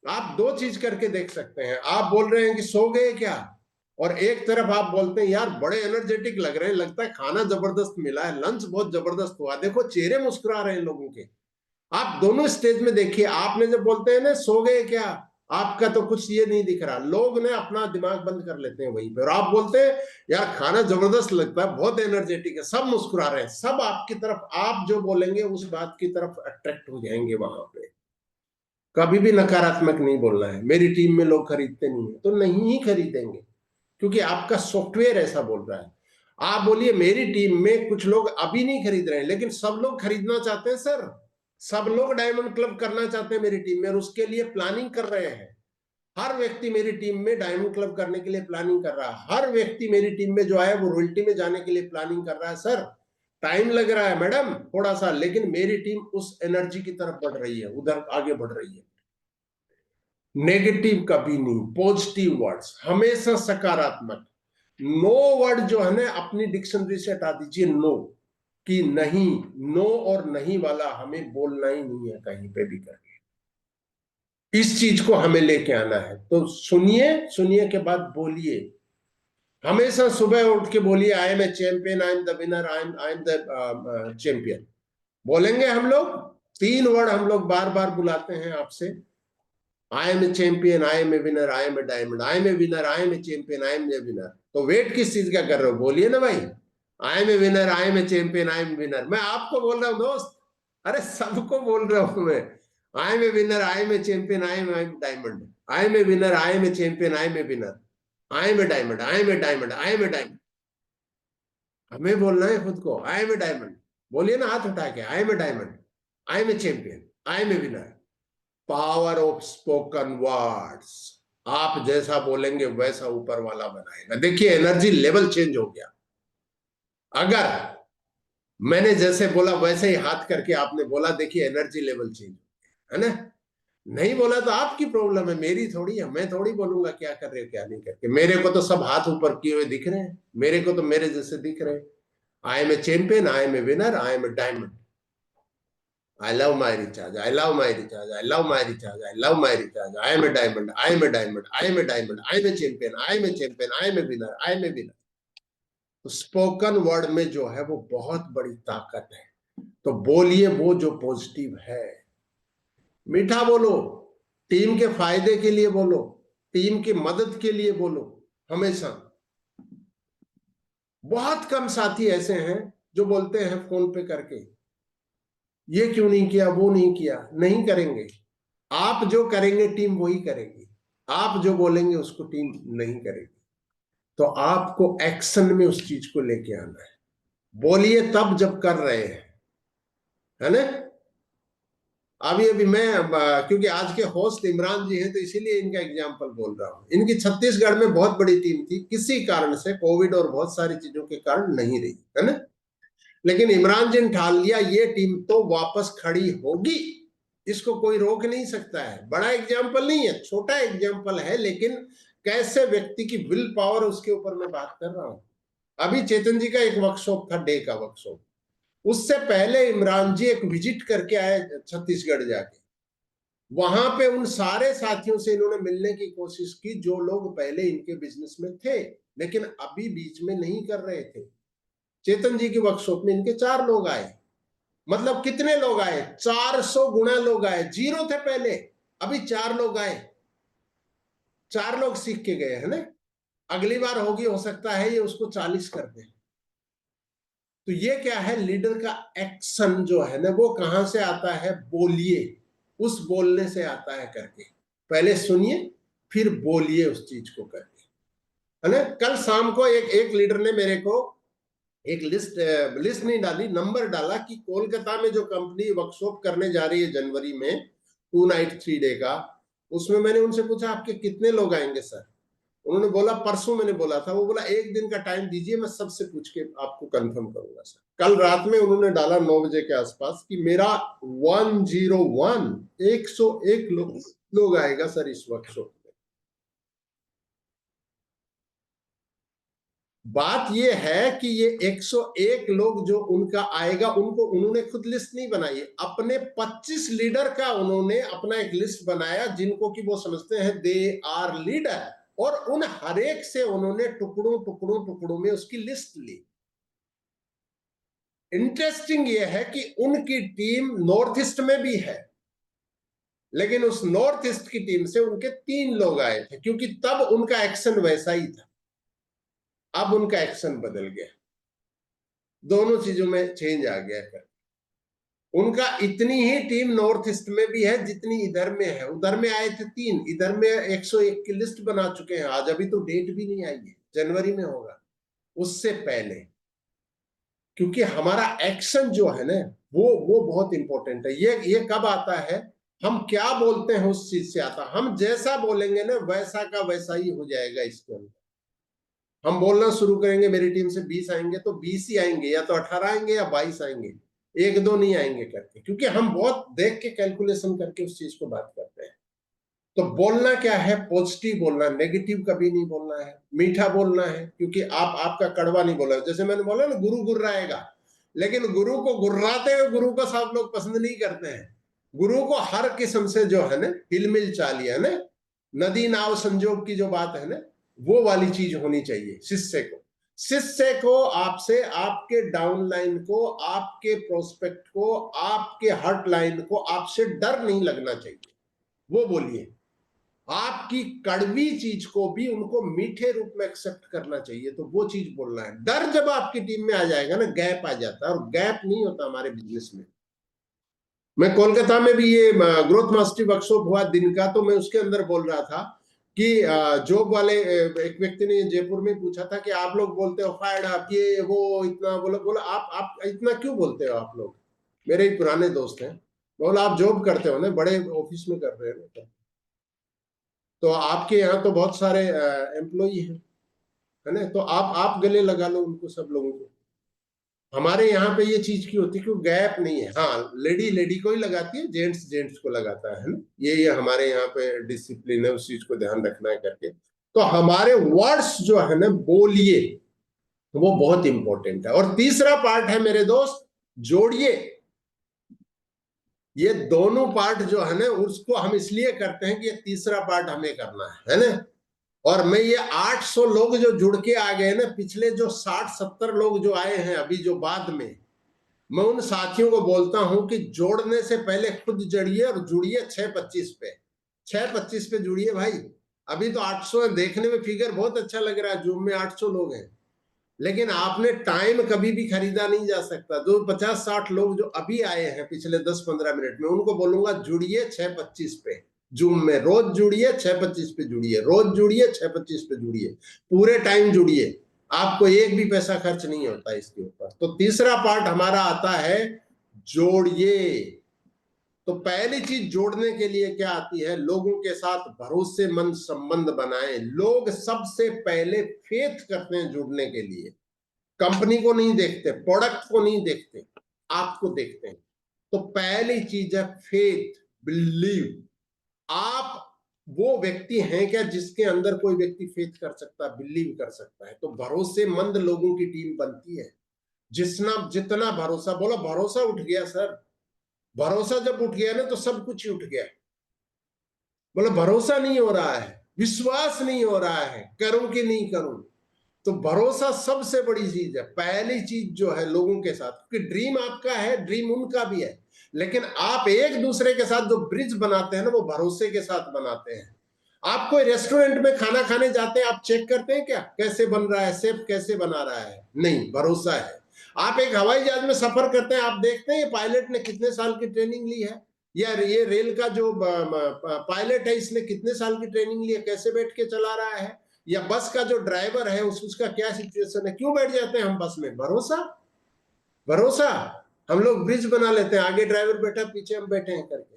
Speaker 1: आप दो चीज करके देख सकते हैं, आप बोल रहे हैं कि सो गए क्या, और एक तरफ आप बोलते हैं यार बड़े एनर्जेटिक लग रहे हैं, लगता है खाना जबरदस्त मिला है, लंच बहुत जबरदस्त हुआ, देखो चेहरे मुस्कुरा रहे हैं लोगों के। आप दोनों स्टेज में देखिए। आपने जब बोलते हैं ना सो गए क्या, आपका तो कुछ ये नहीं दिख रहा, लोग ने अपना दिमाग बंद कर लेते हैं वहीं पे। और आप बोलते हैं यार खाना जबरदस्त लगता है, बहुत एनर्जेटिक है, सब मुस्कुरा रहे हैं, सब आपकी तरफ, आप जो बोलेंगे उस बात की तरफ अट्रैक्ट हो जाएंगे वहां पे। कभी भी नकारात्मक नहीं बोलना है। मेरी टीम में लोग खरीदते नहीं है, तो नहीं ही खरीदेंगे, क्योंकि आपका सॉफ्टवेयर ऐसा बोल रहा है। आप बोलिए मेरी टीम में कुछ लोग अभी नहीं खरीद रहे हैं, लेकिन सब लोग खरीदना चाहते हैं सर। सब लोग डायमंड क्लब करना चाहते हैं मेरी टीम में, और उसके लिए प्लानिंग कर रहे हैं। हर व्यक्ति मेरी टीम में डायमंड क्लब करने के लिए प्लानिंग कर रहा है। हर व्यक्ति मेरी टीम में जो आया वो रॉयल्टी में जाने के लिए प्लानिंग कर रहा है। सर टाइम लग रहा है मैडम थोड़ा सा, लेकिन मेरी टीम उस एनर्जी की तरफ बढ़ रही है, उधर आगे बढ़ रही है। नेगेटिव कभी नहीं, पॉजिटिव वर्ड्स हमेशा, सकारात्मक। नो वर्ड जो है ना अपनी डिक्शनरी से हटा दीजिए। नो कि नहीं, नो और नहीं वाला हमें बोलना ही नहीं है कहीं पे भी करके। इस चीज को हमें लेके आना है। तो सुनिए, सुनिए के बाद बोलिए। हमेशा सुबह उठ के बोलिए I am a champion, I am the winner, I am the champion. बोलेंगे हम लोग, तीन वर्ड हम लोग बार बार बुलाते हैं आपसे। I am a champion, I am a winner, I am a diamond, I am a winner, I am a champion, I am a winner. तो वेट किस चीज का कर रहे हो? बोलिए ना भाई, I am a winner, I am a champion, I am winner. मैं आपको बोल रहा हूँ दोस्त, अरे सबको बोल रहा हूं मैं। I am a winner, I am a champion, I am diamond, I am a winner, I am a champion, I am a winner, I am a diamond, I am a diamond, I am a diamond. हमें बोलना है खुद को, आई am a diamond. बोलिए ना हाथ उठा के, I am a diamond, I am a champion, I am a winner. Power of spoken words. आप जैसा बोलेंगे वैसा ऊपर वाला बनाएगा। देखिए एनर्जी लेवल चेंज हो गया। अगर मैंने जैसे बोला वैसे ही हाथ करके आपने बोला, देखिए एनर्जी लेवल चेंज है ना? नहीं बोला तो आपकी प्रॉब्लम है, मेरी थोड़ी है। मैं थोड़ी बोलूंगा क्या कर रहे हो क्या नहीं करके। मेरे को तो सब हाथ ऊपर किए हुए दिख रहे हैं, मेरे को तो मेरे जैसे दिख रहे हैं। I am a champion, I am a winner, I am a diamond, I love my recharge. I love my recharge. I love my recharge. I love my recharge. I am a diamond. I am a diamond. I am a diamond. I am a champion. I am a champion. I am a winner. I am a winner. तो spoken word में जो है वो बहुत बड़ी ताकत है। तो बोलिए वो जो पॉजिटिव है, मीठा बोलो, टीम के फायदे के लिए बोलो, टीम की मदद के लिए बोलो हमेशा। बहुत कम साथी ऐसे हैं जो बोलते हैं फोन पे करके, ये क्यों नहीं किया, वो नहीं किया। नहीं करेंगे। आप जो करेंगे टीम वही करेगी, आप जो बोलेंगे उसको टीम नहीं करेगी। तो आपको एक्शन में उस चीज को लेके आना है। बोलिए तब जब कर रहे हैं, है ना। अभी अभी मैं क्योंकि आज के होस्ट इमरान जी हैं तो इसीलिए इनका एग्जाम्पल बोल रहा हूं। इनकी छत्तीसगढ़ में बहुत बड़ी टीम थी, किसी कारण से कोविड और बहुत सारी चीजों के कारण नहीं रही, है ना। लेकिन इमरान जी ने ठान लिया ये टीम तो वापस खड़ी होगी, इसको कोई रोक नहीं सकता है। बड़ा एग्जाम्पल नहीं है, छोटा एग्जाम्पल है, लेकिन कैसे व्यक्ति की विल पावर, उसके ऊपर मैं बात कर रहा हूं। अभी चेतन जी का एक वर्कशॉप था, डे का वर्कशॉप। उससे पहले इमरान जी एक विजिट करके आए छत्तीसगढ़ जाके। वहां पे उन सारे साथियों से इन्होंने मिलने की कोशिश की जो लोग पहले इनके बिजनेस में थे लेकिन अभी बीच में नहीं कर रहे थे। चेतन जी की वर्कशॉप में इनके 4 लोग आए। मतलब कितने लोग आए? 400 गुना लोग आए। 0 थे पहले, अभी 4 लोग आए। 4 लोग सीख के गए, है ना। अगली बार होगी, हो सकता है ये उसको 40 कर दे। तो ये क्या है? लीडर का एक्शन जो है ना, वो कहां से आता है? बोलिए, उस बोलने से आता है करके। पहले सुनिए फिर बोलिए उस चीज को करके, है ना। कल शाम को एक लीडर ने मेरे को एक लिस्ट नहीं डाली, नंबर डाला कि कोलकाता में जो कंपनी वर्कशॉप करने जा रही है जनवरी में 2 नाइट 3 डे का, उसमें मैंने उनसे पूछा आपके कितने लोग आएंगे सर। उन्होंने बोला परसों मैंने बोला था, वो बोला 1 दिन का टाइम दीजिए, मैं सबसे पूछ के आपको कंफर्म करूंगा सर। कल रात में उन्होंने डाला 9 बजे के आसपास कि मेरा 101 लोग आएगा सर इस वर्कशॉप में। बात ये है कि ये 101 लोग जो उनका आएगा, उनको उन्होंने खुद लिस्ट नहीं बनाई, अपने 25 लीडर का उन्होंने अपना एक लिस्ट बनाया जिनको कि वो समझते हैं दे आर लीडर, और उन हर एक से उन्होंने टुकड़ों टुकड़ों टुकड़ों में उसकी लिस्ट ली। इंटरेस्टिंग ये है कि उनकी टीम नॉर्थ ईस्ट में भी है, लेकिन उस नॉर्थ ईस्ट की टीम से उनके 3 लोग आए थे, क्योंकि तब उनका एक्शन वैसा ही था। अब उनका एक्शन बदल गया, दोनों चीजों में चेंज आ गया कर। उनका इतनी ही टीम नॉर्थ ईस्ट में भी है जितनी इधर में है। उधर में आए थे 3, इधर में 101 की लिस्ट बना चुके हैं आज। अभी तो डेट भी नहीं आई है, जनवरी में होगा, उससे पहले। क्योंकि हमारा एक्शन जो है ना, वो बहुत इंपॉर्टेंट है। ये कब आता है? हम क्या बोलते हैं उस चीज से आता है। हम जैसा बोलेंगे ना वैसा का वैसा ही हो जाएगा इसके अंदर। हम बोलना शुरू करेंगे मेरी टीम से 20 आएंगे तो 20 ही आएंगे, या तो 18 आएंगे या 22 आएंगे, 1-2 नहीं आएंगे करके। क्योंकि हम बहुत देख के कैलकुलेशन करके उस चीज को बात करते हैं। तो बोलना क्या है? पॉजिटिव बोलना, नेगेटिव कभी नहीं बोलना है। मीठा बोलना है, क्योंकि आपका कड़वा नहीं बोला। जैसे मैंने बोला ना, गुरु गुर्राएगा, लेकिन गुरु को गुर्राते हुए गुरु को सब लोग पसंद नहीं करते हैं। गुरु को हर किस्म से जो है ना, हिलमिल चालिए, है ना, नदी नाव संजोग की जो बात है ना, वो वाली चीज होनी चाहिए शिष्य को आपसे, आपके डाउन लाइन को, आपके प्रोस्पेक्ट को, आपके हर्ट लाइन को आपसे डर नहीं लगना चाहिए। वो बोलिए। आपकी कड़वी चीज को भी उनको मीठे रूप में एक्सेप्ट करना चाहिए, तो वो चीज बोलना है। डर जब आपकी टीम में आ जाएगा ना, गैप आ जाता है, और गैप नहीं होता हमारे बिजनेस में। मैं कोलकाता में भी ये ग्रोथ मास्टरी वर्कशॉप हुआ दिन का, तो मैं उसके अंदर बोल रहा था कि जॉब वाले एक व्यक्ति ने जयपुर में पूछा था कि आप लोग बोलते हो फायर्ड आप, ये वो इतना बोला आप इतना क्यों बोलते हो आप लोग? मेरे ही पुराने दोस्त हैं। बोला आप जॉब करते हो ना, बड़े ऑफिस में कर रहे हो, तो आपके यहाँ तो बहुत सारे एम्प्लॉई हैं, है ना, तो आप गले लगा लो उनको, सब लोगों को। हमारे यहाँ पे ये चीज की होती है कि गैप नहीं है। हाँ, लेडी लेडी को ही लगाती है, जेंट्स जेंट्स को लगाता है ना। ये हमारे यहाँ पे डिसिप्लिन है, उस चीज को ध्यान रखना है करके। तो हमारे वर्ड्स जो है ना, बोलिए, वो बहुत इंपॉर्टेंट है। और तीसरा पार्ट है मेरे दोस्त, जोड़िए। ये दोनों पार्ट जो है ना उसको हम इसलिए करते हैं कि ये तीसरा पार्ट हमें करना है ना। और मैं ये 800 लोग जो जुड़ के आ गए ना, पिछले जो 60-70 लोग जो आए हैं अभी जो बाद में, मैं उन साथियों को बोलता हूं कि जोड़ने से पहले खुद जड़िए और जुड़िए 6:25 पे, 6:25 पे जुड़िए भाई। अभी तो 800 है, देखने में फिगर बहुत अच्छा लग रहा है, जूम में 800 लोग हैं, लेकिन आपने टाइम कभी भी खरीदा नहीं जा सकता। जो 50-60 लोग जो अभी आए हैं पिछले 10-15 मिनट में, उनको बोलूंगा जुड़िए 6:25 पे जूम में, रोज जुड़िए 6:25 पे जुड़िए, रोज जुड़िए 6:25 पे जुड़िए, पूरे टाइम जुड़िए, आपको एक भी पैसा खर्च नहीं होता इसके ऊपर। तो तीसरा पार्ट हमारा आता है जोड़िए। तो पहली चीज जोड़ने के लिए क्या आती है, लोगों के साथ भरोसेमंद संबंध बनाएं। लोग सबसे पहले फेथ करते हैं जुड़ने के लिए, कंपनी को नहीं देखते, प्रोडक्ट को नहीं देखते, आपको देखते हैं। तो पहली चीज है फेथ, बिलीव। आप वो व्यक्ति हैं क्या जिसके अंदर कोई व्यक्ति फेथ कर सकता है, बिलीव कर सकता है? तो भरोसेमंद लोगों की टीम बनती है। जितना भरोसा, बोलो भरोसा उठ गया सर, भरोसा जब उठ गया ना तो सब कुछ ही उठ गया। बोलो भरोसा नहीं हो रहा है, विश्वास नहीं हो रहा है, करूं कि नहीं करूं। तो भरोसा सबसे बड़ी चीज है, पहली चीज जो है लोगों के साथ, क्योंकि ड्रीम आपका है, ड्रीम उनका भी है, लेकिन आप एक दूसरे के साथ जो ब्रिज बनाते हैं ना, वो भरोसे के साथ बनाते हैं। आप कोई रेस्टोरेंट में खाना खाने जाते हैं, आप चेक करते हैं क्या कैसे बन रहा है, शेफ कैसे बना रहा है? नहीं, भरोसा है। आप एक हवाई जहाज में सफर करते हैं, आप देखते हैं पायलट ने कितने साल की ट्रेनिंग ली है, या ये रेल का जो पायलट है इसने कितने साल की ट्रेनिंग ली है, कैसे बैठ के चला रहा है, या बस का जो ड्राइवर है उसका क्या सिचुएशन है, क्यों बैठ जाते हैं हम बस में? भरोसा, भरोसा। हम लोग ब्रिज बना लेते हैं, आगे ड्राइवर बैठा पीछे हम बैठे हैं करके,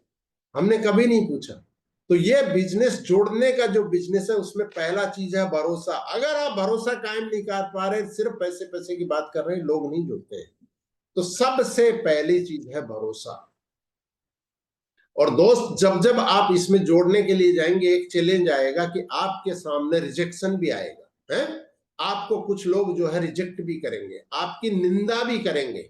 Speaker 1: हमने कभी नहीं पूछा। तो ये बिजनेस जोड़ने का जो बिजनेस है उसमें पहला चीज है भरोसा। अगर आप भरोसा कायम नहीं कर पा रहे, सिर्फ पैसे पैसे की बात कर रहे हैं, लोग नहीं जुड़ते हैं। तो सबसे पहली चीज है भरोसा। और दोस्त, जब जब आप इसमें जोड़ने के लिए जाएंगे, एक चैलेंज आएगा कि आपके सामने रिजेक्शन भी आएगा है। आपको कुछ लोग जो है रिजेक्ट भी करेंगे, आपकी निंदा भी करेंगे।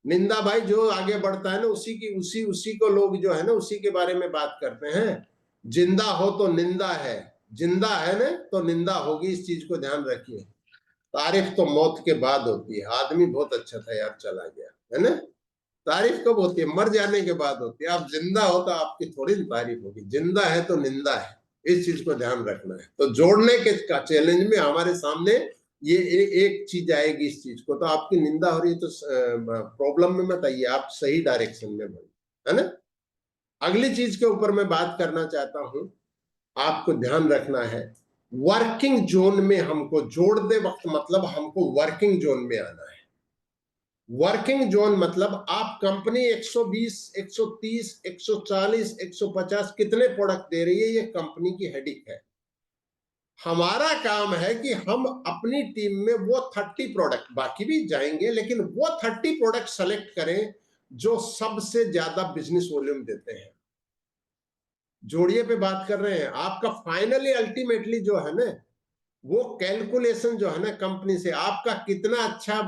Speaker 1: निंदा भाई, जो आगे बढ़ता है ना उसी की उसी उसी को लोग जो है ना उसी के बारे में बात करते हैं। जिंदा हो तो निंदा है, जिंदा है ना तो निंदा होगी, इस चीज को ध्यान रखिए। तारीफ तो मौत के बाद होती है। आदमी बहुत अच्छा था यार, चला गया, है ना। तारीफ कब होती है? मर जाने के बाद होती है। आप जिंदा हो तो आपकी थोड़ी तारीफ होगी, जिंदा है तो निंदा है, इस चीज को ध्यान रखना है। तो जोड़ने के का चैलेंज में हमारे सामने ये एक चीज आएगी, इस चीज को तो आपकी निंदा हो रही है तो प्रॉब्लम में मत आइए, आप सही डायरेक्शन में बढ़िए, है ना। अगली चीज के ऊपर मैं बात करना चाहता हूं, आपको ध्यान रखना है, वर्किंग जोन में हमको जोड़ते वक्त मतलब हमको वर्किंग जोन में आना है। वर्किंग जोन मतलब आप कंपनी 120, 130, 140, 150 कितने प्रोडक्ट दे रही है, ये कंपनी की हेडिक है। हमारा काम है कि हम अपनी टीम में वो 30 प्रोडक्ट, बाकी भी जाएंगे, लेकिन वो 30 प्रोडक्ट सेलेक्ट करें जो सबसे ज्यादा बिजनेस वॉल्यूम देते हैं। जोड़िए पे बात कर रहे हैं, आपका फाइनली अल्टीमेटली जो है ना, वो कैलकुलेशन जो है ना कंपनी से, आपका कितना अच्छा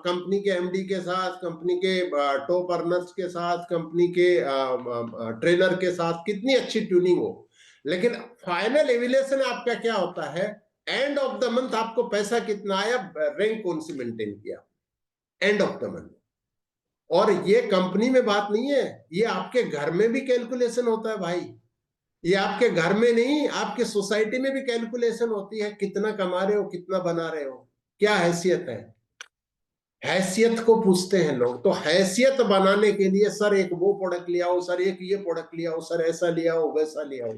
Speaker 1: कंपनी के एमडी के साथ, कंपनी के टॉप अर्नर्स के साथ, कंपनी के ट्रेनर के साथ कितनी अच्छी ट्यूनिंग हो, लेकिन फाइनल एविलेशन आपका क्या होता है, एंड ऑफ द मंथ आपको पैसा कितना आया, रैंक कौन सी मेंटेन किया एंड ऑफ द मंथ। और ये कंपनी में बात नहीं है, ये आपके घर में भी कैलकुलेशन होता है भाई। ये आपके घर में नहीं, आपके सोसाइटी में भी कैलकुलेशन होती है, कितना कमा रहे हो, कितना बना रहे हो, क्या हैसियत है। हैसियत को पूछते हैं लोग। तो हैसियत बनाने के लिए सर एक वो प्रोडक्ट ले आओ, सर एक ये प्रोडक्ट ले आओ, सर ऐसा ले आओ, वैसा ले आओ,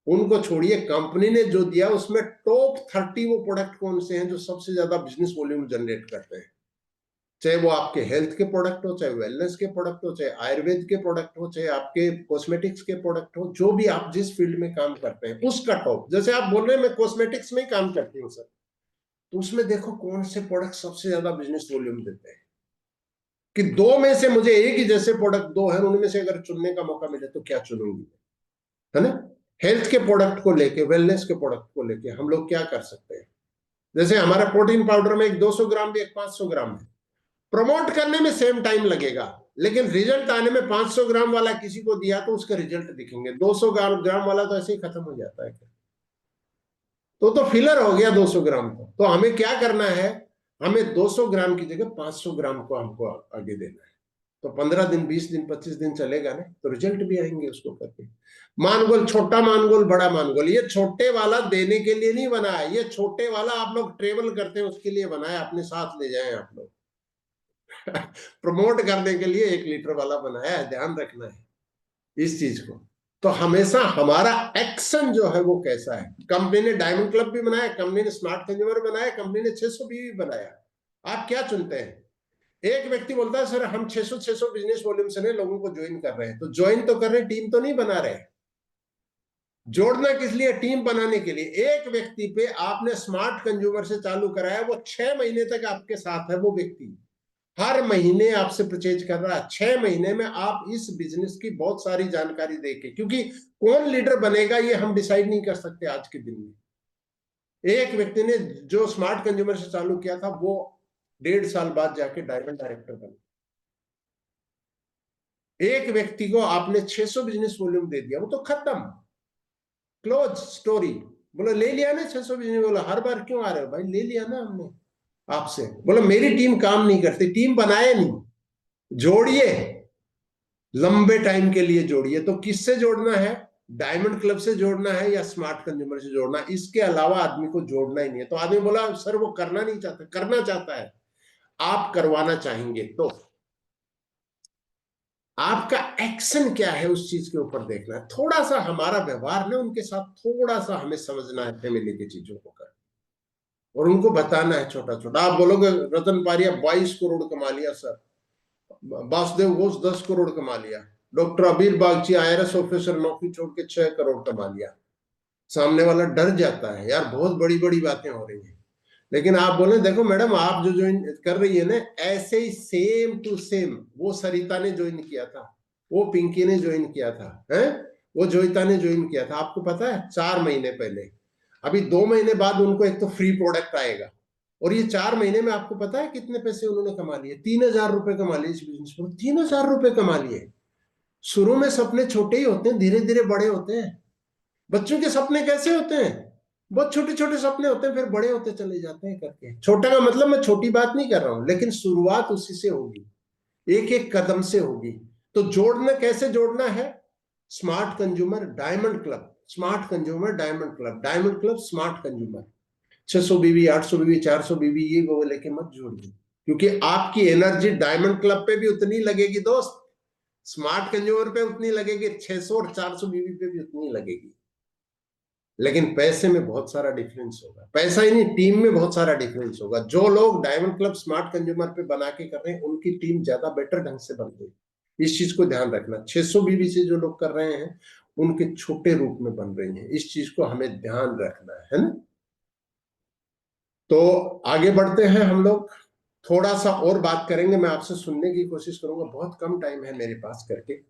Speaker 1: उनको छोड़िए। कंपनी ने जो दिया उसमें टॉप 30 वो प्रोडक्ट कौन से हैं जो सबसे ज्यादा बिजनेस वॉल्यूम जनरेट करते हैं, चाहे वो आपके हेल्थ के प्रोडक्ट हो, चाहे वेलनेस के प्रोडक्ट हो, चाहे आयुर्वेद के प्रोडक्ट हो, चाहे आपके कॉस्मेटिक्स के प्रोडक्ट हो, जो भी आप जिस फील्ड में काम करते हैं उसका टॉप। जैसे आप बोल रहे हैं मैं कॉस्मेटिक्स में ही काम करती हूँ सर, तो उसमें देखो कौन से प्रोडक्ट सबसे ज्यादा बिजनेस वॉल्यूम देते हैं, कि दो में से मुझे एक ही जैसे प्रोडक्ट दो है, उनमें से अगर चुनने का मौका मिले तो क्या चुनूंगी, है ना। हेल्थ के प्रोडक्ट को लेके, वेलनेस के प्रोडक्ट को लेके हम लोग क्या कर सकते हैं? जैसे हमारा प्रोटीन पाउडर में एक 200 ग्राम भी, एक 500 ग्राम है, प्रमोट करने में सेम टाइम लगेगा, लेकिन रिजल्ट आने में 500 ग्राम वाला किसी को दिया तो उसके रिजल्ट दिखेंगे, 200 ग्राम वाला तो ऐसे ही खत्म हो जाता है। तो फिलर हो गया 200 ग्राम को। तो हमें क्या करना है, हमें 200 ग्राम की जगह 500 ग्राम को हमको आगे देना है। तो 15 दिन 20 दिन 25 दिन चलेगा ना, तो रिजल्ट भी आएंगे उसको करके। मानगोल, छोटा मानगोल बड़ा मानगोल, ये छोटे वाला देने के लिए नहीं बना है, ये छोटे वाला आप लोग ट्रेवल करते हैं उसके लिए बना है, अपने साथ ले जाएं आप लोग। प्रमोट करने के लिए 1 लीटर वाला बनाया है, ध्यान रखना है इस चीज को। तो हमेशा हमारा एक्शन जो है वो कैसा है। कंपनी ने डायमंड क्लब भी बनाया, कंपनी ने स्मार्ट कंज्यूमर बनाया, कंपनी ने 600 भी बनाया। आप क्या चुनते हैं? एक व्यक्ति बोलता है सर हम 600 बिजनेस वॉल्यूम से ने लोगों को ज्वाइन कर रहे हैं। तो ज्वाइन तो कर रहे हैं, टीम तो नहीं बना रहे। जोड़ना किस लिए? टीम बनाने के लिए। एक व्यक्ति पे आपने स्मार्ट कंज्यूमर से चालू कराया, वो 6 महीने तक आपके साथ है। वो व्यक्ति हर महीने आपसे परचेज कर रहा है। 6 महीने में आप इस बिजनेस की बहुत सारी जानकारी देके, क्योंकि कौन लीडर बनेगा ये हम डिसाइड नहीं कर सकते आज के दिन में। एक व्यक्ति ने जो स्मार्ट कंज्यूमर से चालू किया था वो 1.5 साल बाद जाके डायमंड डायरेक्टर बना। एक व्यक्ति को आपने 600 बिजनेस वॉल्यूम दे दिया, वो तो खत्म, क्लोज स्टोरी। बोलो ले लिया ना 600 बिजनेस। बोला हर बार क्यों आ रहे हो भाई? ले लिया ना हमने आपसे। बोलो मेरी टीम काम नहीं करती, टीम बनाए नहीं। जोड़िए, लंबे टाइम के लिए जोड़िए। तो किससे जोड़ना है? डायमंड क्लब से जोड़ना है या स्मार्ट कंज्यूमर से जोड़ना? इसके अलावा आदमी को जोड़ना ही नहीं है। तो आदमी बोला सर वो करना नहीं चाहता, करना चाहता है, आप करवाना चाहेंगे तो आपका एक्शन क्या है उस चीज के ऊपर देखना है। थोड़ा सा हमारा व्यवहार ना उनके साथ थोड़ा सा हमें समझना है, फैमिली की चीजों को कर, और उनको बताना है छोटा छोटा। आप बोलोगे रतन पारिया 22 करोड़ कमा लिया सर, वासुदेव घोष 10 करोड़ कमा लिया, डॉक्टर अबीर बागची IRS ऑफिसर नौकरी छोड़ के 6 करोड़ कमा लिया। सामने वाला डर जाता है, यार बहुत बड़ी बड़ी बातें हो रही हैं। लेकिन आप बोले देखो मैडम आप जो ज्वाइन कर रही है ना, ऐसे ही सेम टू सेम वो सरिता ने ज्वाइन किया था, वो पिंकी ने ज्वाइन किया था, है वो जोईता ने ज्वाइन किया था। आपको पता है 4 महीने पहले, अभी 2 महीने बाद उनको एक तो फ्री प्रोडक्ट आएगा। और ये 4 महीने में आपको पता है कितने पैसे उन्होंने कमा लिए? 3,000 रुपए कमा लिए इस बिजनेस पर। 3,000 रुपए कमा लिए। शुरू में सपने छोटे ही होते हैं, धीरे धीरे बड़े होते हैं। बच्चों के सपने कैसे होते हैं? बहुत छोटे छोटे सपने होते हैं, फिर बड़े होते चले जाते हैं करके। छोटा का मतलब मैं छोटी बात नहीं कर रहा हूं, लेकिन शुरुआत उसी से होगी, एक एक कदम से होगी। तो जोड़ना कैसे जोड़ना है? Smart consumer diamond club, smart consumer diamond club, diamond club smart consumer. 600 बीबी 800 बीबी 400 बीबी ये वो लेके मत जोड़िए, क्योंकि आपकी एनर्जी डायमंड क्लब पे भी उतनी लगेगी दोस्त, स्मार्ट कंज्यूमर पे उतनी लगेगी, 600 और 400 बीबी पे भी उतनी लगेगी। लेकिन पैसे में बहुत सारा डिफरेंस होगा। पैसा ही नहीं, टीम में बहुत सारा डिफरेंस होगा। जो लोग डायमंड क्लब स्मार्ट कंज्यूमर पे बना के कर रहे हैं उनकी टीम ज्यादा बेटर ढंग से बन रही। इस चीज को ध्यान रखना। 600 बीबी से जो लोग कर रहे हैं उनके छोटे रूप में बन रही हैं, इस चीज को हमें ध्यान रखना है ना। तो आगे बढ़ते हैं हम लोग, थोड़ा सा और बात करेंगे, मैं आपसे सुनने की कोशिश करूंगा, बहुत कम टाइम है मेरे पास करके।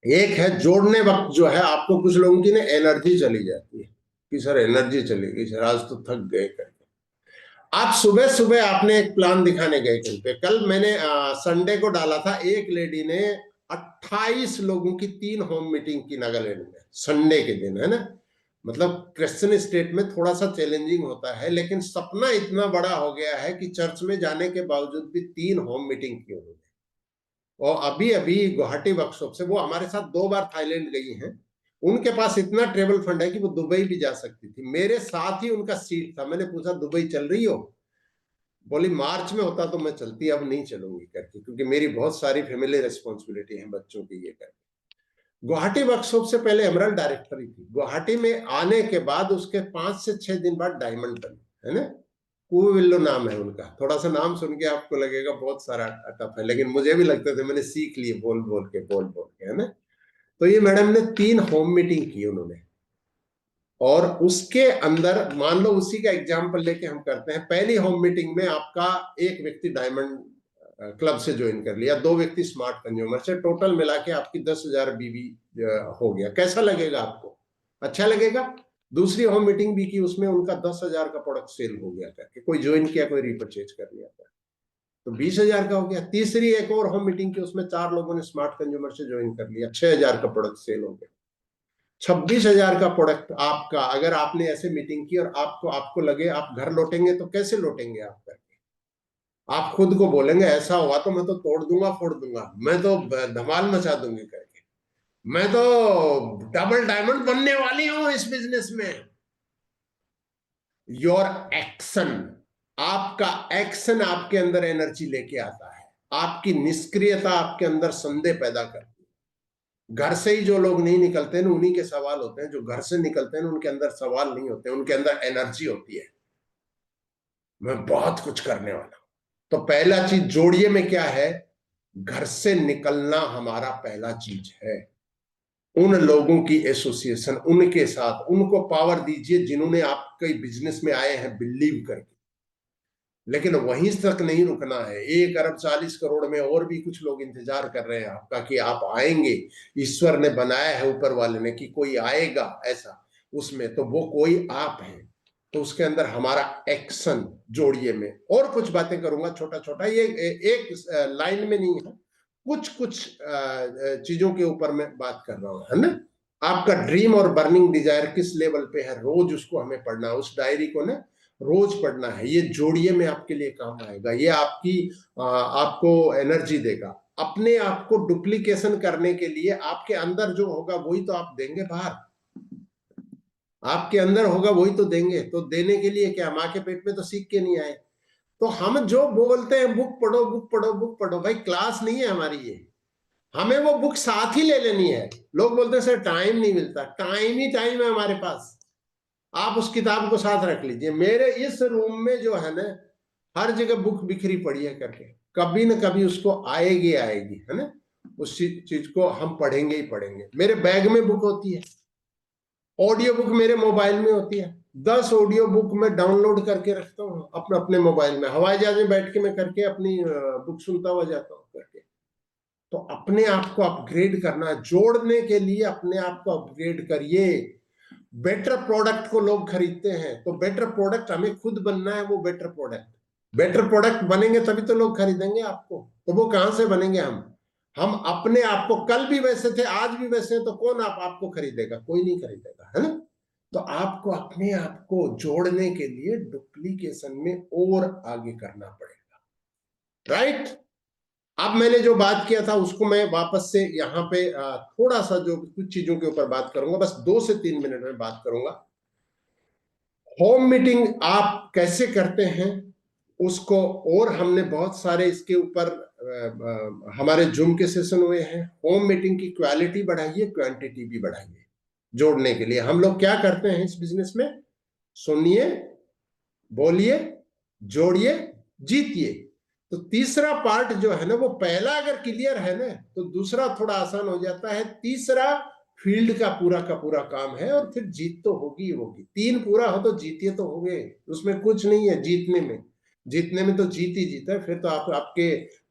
Speaker 1: एक है जोड़ने वक्त जो है आपको कुछ लोगों की ना एनर्जी चली जाती है कि सर एनर्जी चली गई सर, आज तो थक गए करके। आप सुबह सुबह आपने एक प्लान दिखाने गए कहीं पे, कल मैंने संडे को डाला था, एक लेडी ने 28 लोगों की 3 होम मीटिंग की नागालैंड में, संडे के दिन, है ना। मतलब क्रिश्चियन स्टेट में थोड़ा सा चैलेंजिंग होता है, लेकिन सपना इतना बड़ा हो गया है कि चर्च में जाने के बावजूद भी 3 होम मीटिंग की उन्होंने। और अभी अभी गुवाहाटी वर्कशॉप से वो हमारे साथ 2 बार थाईलैंड गई हैं। उनके पास इतना ट्रेवल फंड है कि वो दुबई भी जा सकती थी। मेरे साथ ही उनका सीट था। मैंने पूछा दुबई चल रही हो? बोली मार्च में होता तो मैं चलती, अब नहीं चलूंगी करके, क्योंकि मेरी बहुत सारी फैमिली रिस्पॉन्सिबिलिटी है बच्चों की ये करके। गुवाहाटी वर्कशॉप से पहले एमरल्ड डायरेक्टर ही थी। गुवाहाटी में आने के बाद उसके 5 से 6 दिन बाद डायमंड बनी, है ना। कुविल्लो नाम है उनका। थोड़ा सा नाम सुन के आपको लगेगा बहुत सारा टफ है, लेकिन मुझे भी लगता था, मैंने सीख लिए बोल बोल के, है ना। तो ये मैडम ने 3 होम मीटिंग की उन्होंने, और उसके अंदर मान लो उसी का एग्जाम्पल लेके हम करते हैं। पहली होम मीटिंग में आपका एक व्यक्ति डायमंड क्लब से ज्वाइन कर लिया, 2 व्यक्ति स्मार्ट कंज्यूमर से, टोटल मिला के आपकी 10,000 बीबी हो गया। कैसा लगेगा आपको? अच्छा लगेगा। दूसरी होम मीटिंग भी की, उसमें उनका 10,000 का प्रोडक्ट सेल हो गया करके, कोई ज्वाइन किया कोई रिपर्चेज कर लिया था। तो 20,000 का हो गया। तीसरी एक और होम मीटिंग की, उसमें 4 लोगों ने स्मार्ट कंज्यूमर से ज्वाइन कर लिया, 6,000 का प्रोडक्ट सेल हो गया। 26,000 का प्रोडक्ट आपका, अगर आपने ऐसे मीटिंग की और आपको लगे आप घर लौटेंगे, तो कैसे लौटेंगे आप करके? आप खुद को बोलेंगे ऐसा हुआ तो मैं तो तोड़ दूंगा, फोड़ दूंगा, मैं तो धमाल मचा दूंगी करके, मैं तो डबल डायमंड बनने वाली हूं इस बिजनेस में। योर एक्शन, आपका एक्शन आपके अंदर एनर्जी लेके आता है। आपकी निष्क्रियता आपके अंदर संदेह पैदा करती है। घर से ही जो लोग नहीं निकलते हैं उन्हीं के सवाल होते हैं, जो घर से निकलते हैं उनके अंदर सवाल नहीं होते, उनके अंदर एनर्जी होती है, मैं बहुत कुछ करने वाला हूं। तो पहला चीज जोड़िए में क्या है? घर से निकलना हमारा पहला चीज है। उन लोगों की एसोसिएशन, उनके साथ उनको पावर दीजिए जिन्होंने आपके बिजनेस में आए हैं बिलीव करके। लेकिन वहीं तक नहीं रुकना है। 1 अरब 40 करोड़ में और भी कुछ लोग इंतजार कर रहे हैं आपका कि आप आएंगे। ईश्वर ने बनाया है, ऊपर वाले ने, कि कोई आएगा ऐसा उसमें, तो वो कोई आप है। तो उसके अंदर हमारा एक्शन जोड़िए में। और कुछ बातें करूंगा छोटा छोटा, ये एक लाइन में नहीं है, कुछ कुछ चीजों के ऊपर मैं बात कर रहा हूं, है ना। आपका ड्रीम और बर्निंग डिजायर किस लेवल पे है, रोज उसको हमें पढ़ना है, उस डायरी को ना रोज पढ़ना है। ये जोड़िए में आपके लिए काम आएगा, ये आपको एनर्जी देगा। अपने आप को डुप्लीकेशन करने के लिए आपके अंदर जो होगा वही तो आप देंगे बाहर। आपके अंदर होगा वही तो देंगे। तो देने के लिए क्या, माँ के पेट में तो सीख के नहीं आए। तो हम जो बोलते हैं बुक पढ़ो बुक पढ़ो बुक पढ़ो, भाई क्लास नहीं है हमारी ये। हमें वो बुक साथ ही ले लेनी है। लोग बोलते हैं सर टाइम नहीं मिलता, टाइम ही टाइम है हमारे पास। आप उस किताब को साथ रख लीजिए। मेरे इस रूम में जो है ना, हर जगह बुक बिखरी पड़ी है करके, कभी ना कभी उसको आएगी आएगी, है ना। उस चीज को हम पढ़ेंगे ही पढ़ेंगे। मेरे बैग में बुक होती है, ऑडियो बुक मेरे मोबाइल में होती है। 10 ऑडियो बुक मैं डाउनलोड करके रखता हूँ अपने अपने मोबाइल में। हवाई जहाज में बैठ के मैं करके अपनी बुक सुनता हुआ जाता हूँ करके। तो अपने आप को अपग्रेड करना है, जोड़ने के लिए अपने आप को अपग्रेड करिए। बेटर प्रोडक्ट को लोग खरीदते हैं, तो बेटर प्रोडक्ट हमें खुद बनना है। वो बेटर प्रोडक्ट बनेंगे तभी तो लोग खरीदेंगे आपको। तो वो कहां से बनेंगे? हम अपने आप को, कल भी वैसे थे आज भी वैसे हैं, तो कौन आपको खरीदेगा? कोई नहीं खरीदेगा, है ना। तो आपको अपने आप को जोड़ने के लिए डुप्लीकेशन में और आगे करना पड़ेगा, राइट। अब मैंने जो बात किया था उसको मैं वापस से यहाँ पे थोड़ा सा जो कुछ चीजों के ऊपर बात करूंगा, बस 2 से 3 मिनट में बात करूंगा। होम मीटिंग आप कैसे करते हैं उसको, और हमने बहुत सारे इसके ऊपर हमारे जूम के सेशन हुए हैं। होम मीटिंग की क्वालिटी बढ़ाइए, क्वांटिटी भी बढ़ाइए। जोड़ने के लिए हम लोग क्या करते हैं इस बिजनेस में? सुनिए, बोलिए, जोड़िए, जीतिए। तो तीसरा पार्ट जो है ना, वो पहला अगर क्लियर है ना तो दूसरा थोड़ा आसान हो जाता है। तीसरा फील्ड का पूरा काम है, और फिर जीत तो होगी ही होगी। 3 पूरा हो तो जीतिए तो होगे, उसमें कुछ नहीं है जीतने में। जीतने में तो जीत ही जीत है, फिर तो आपके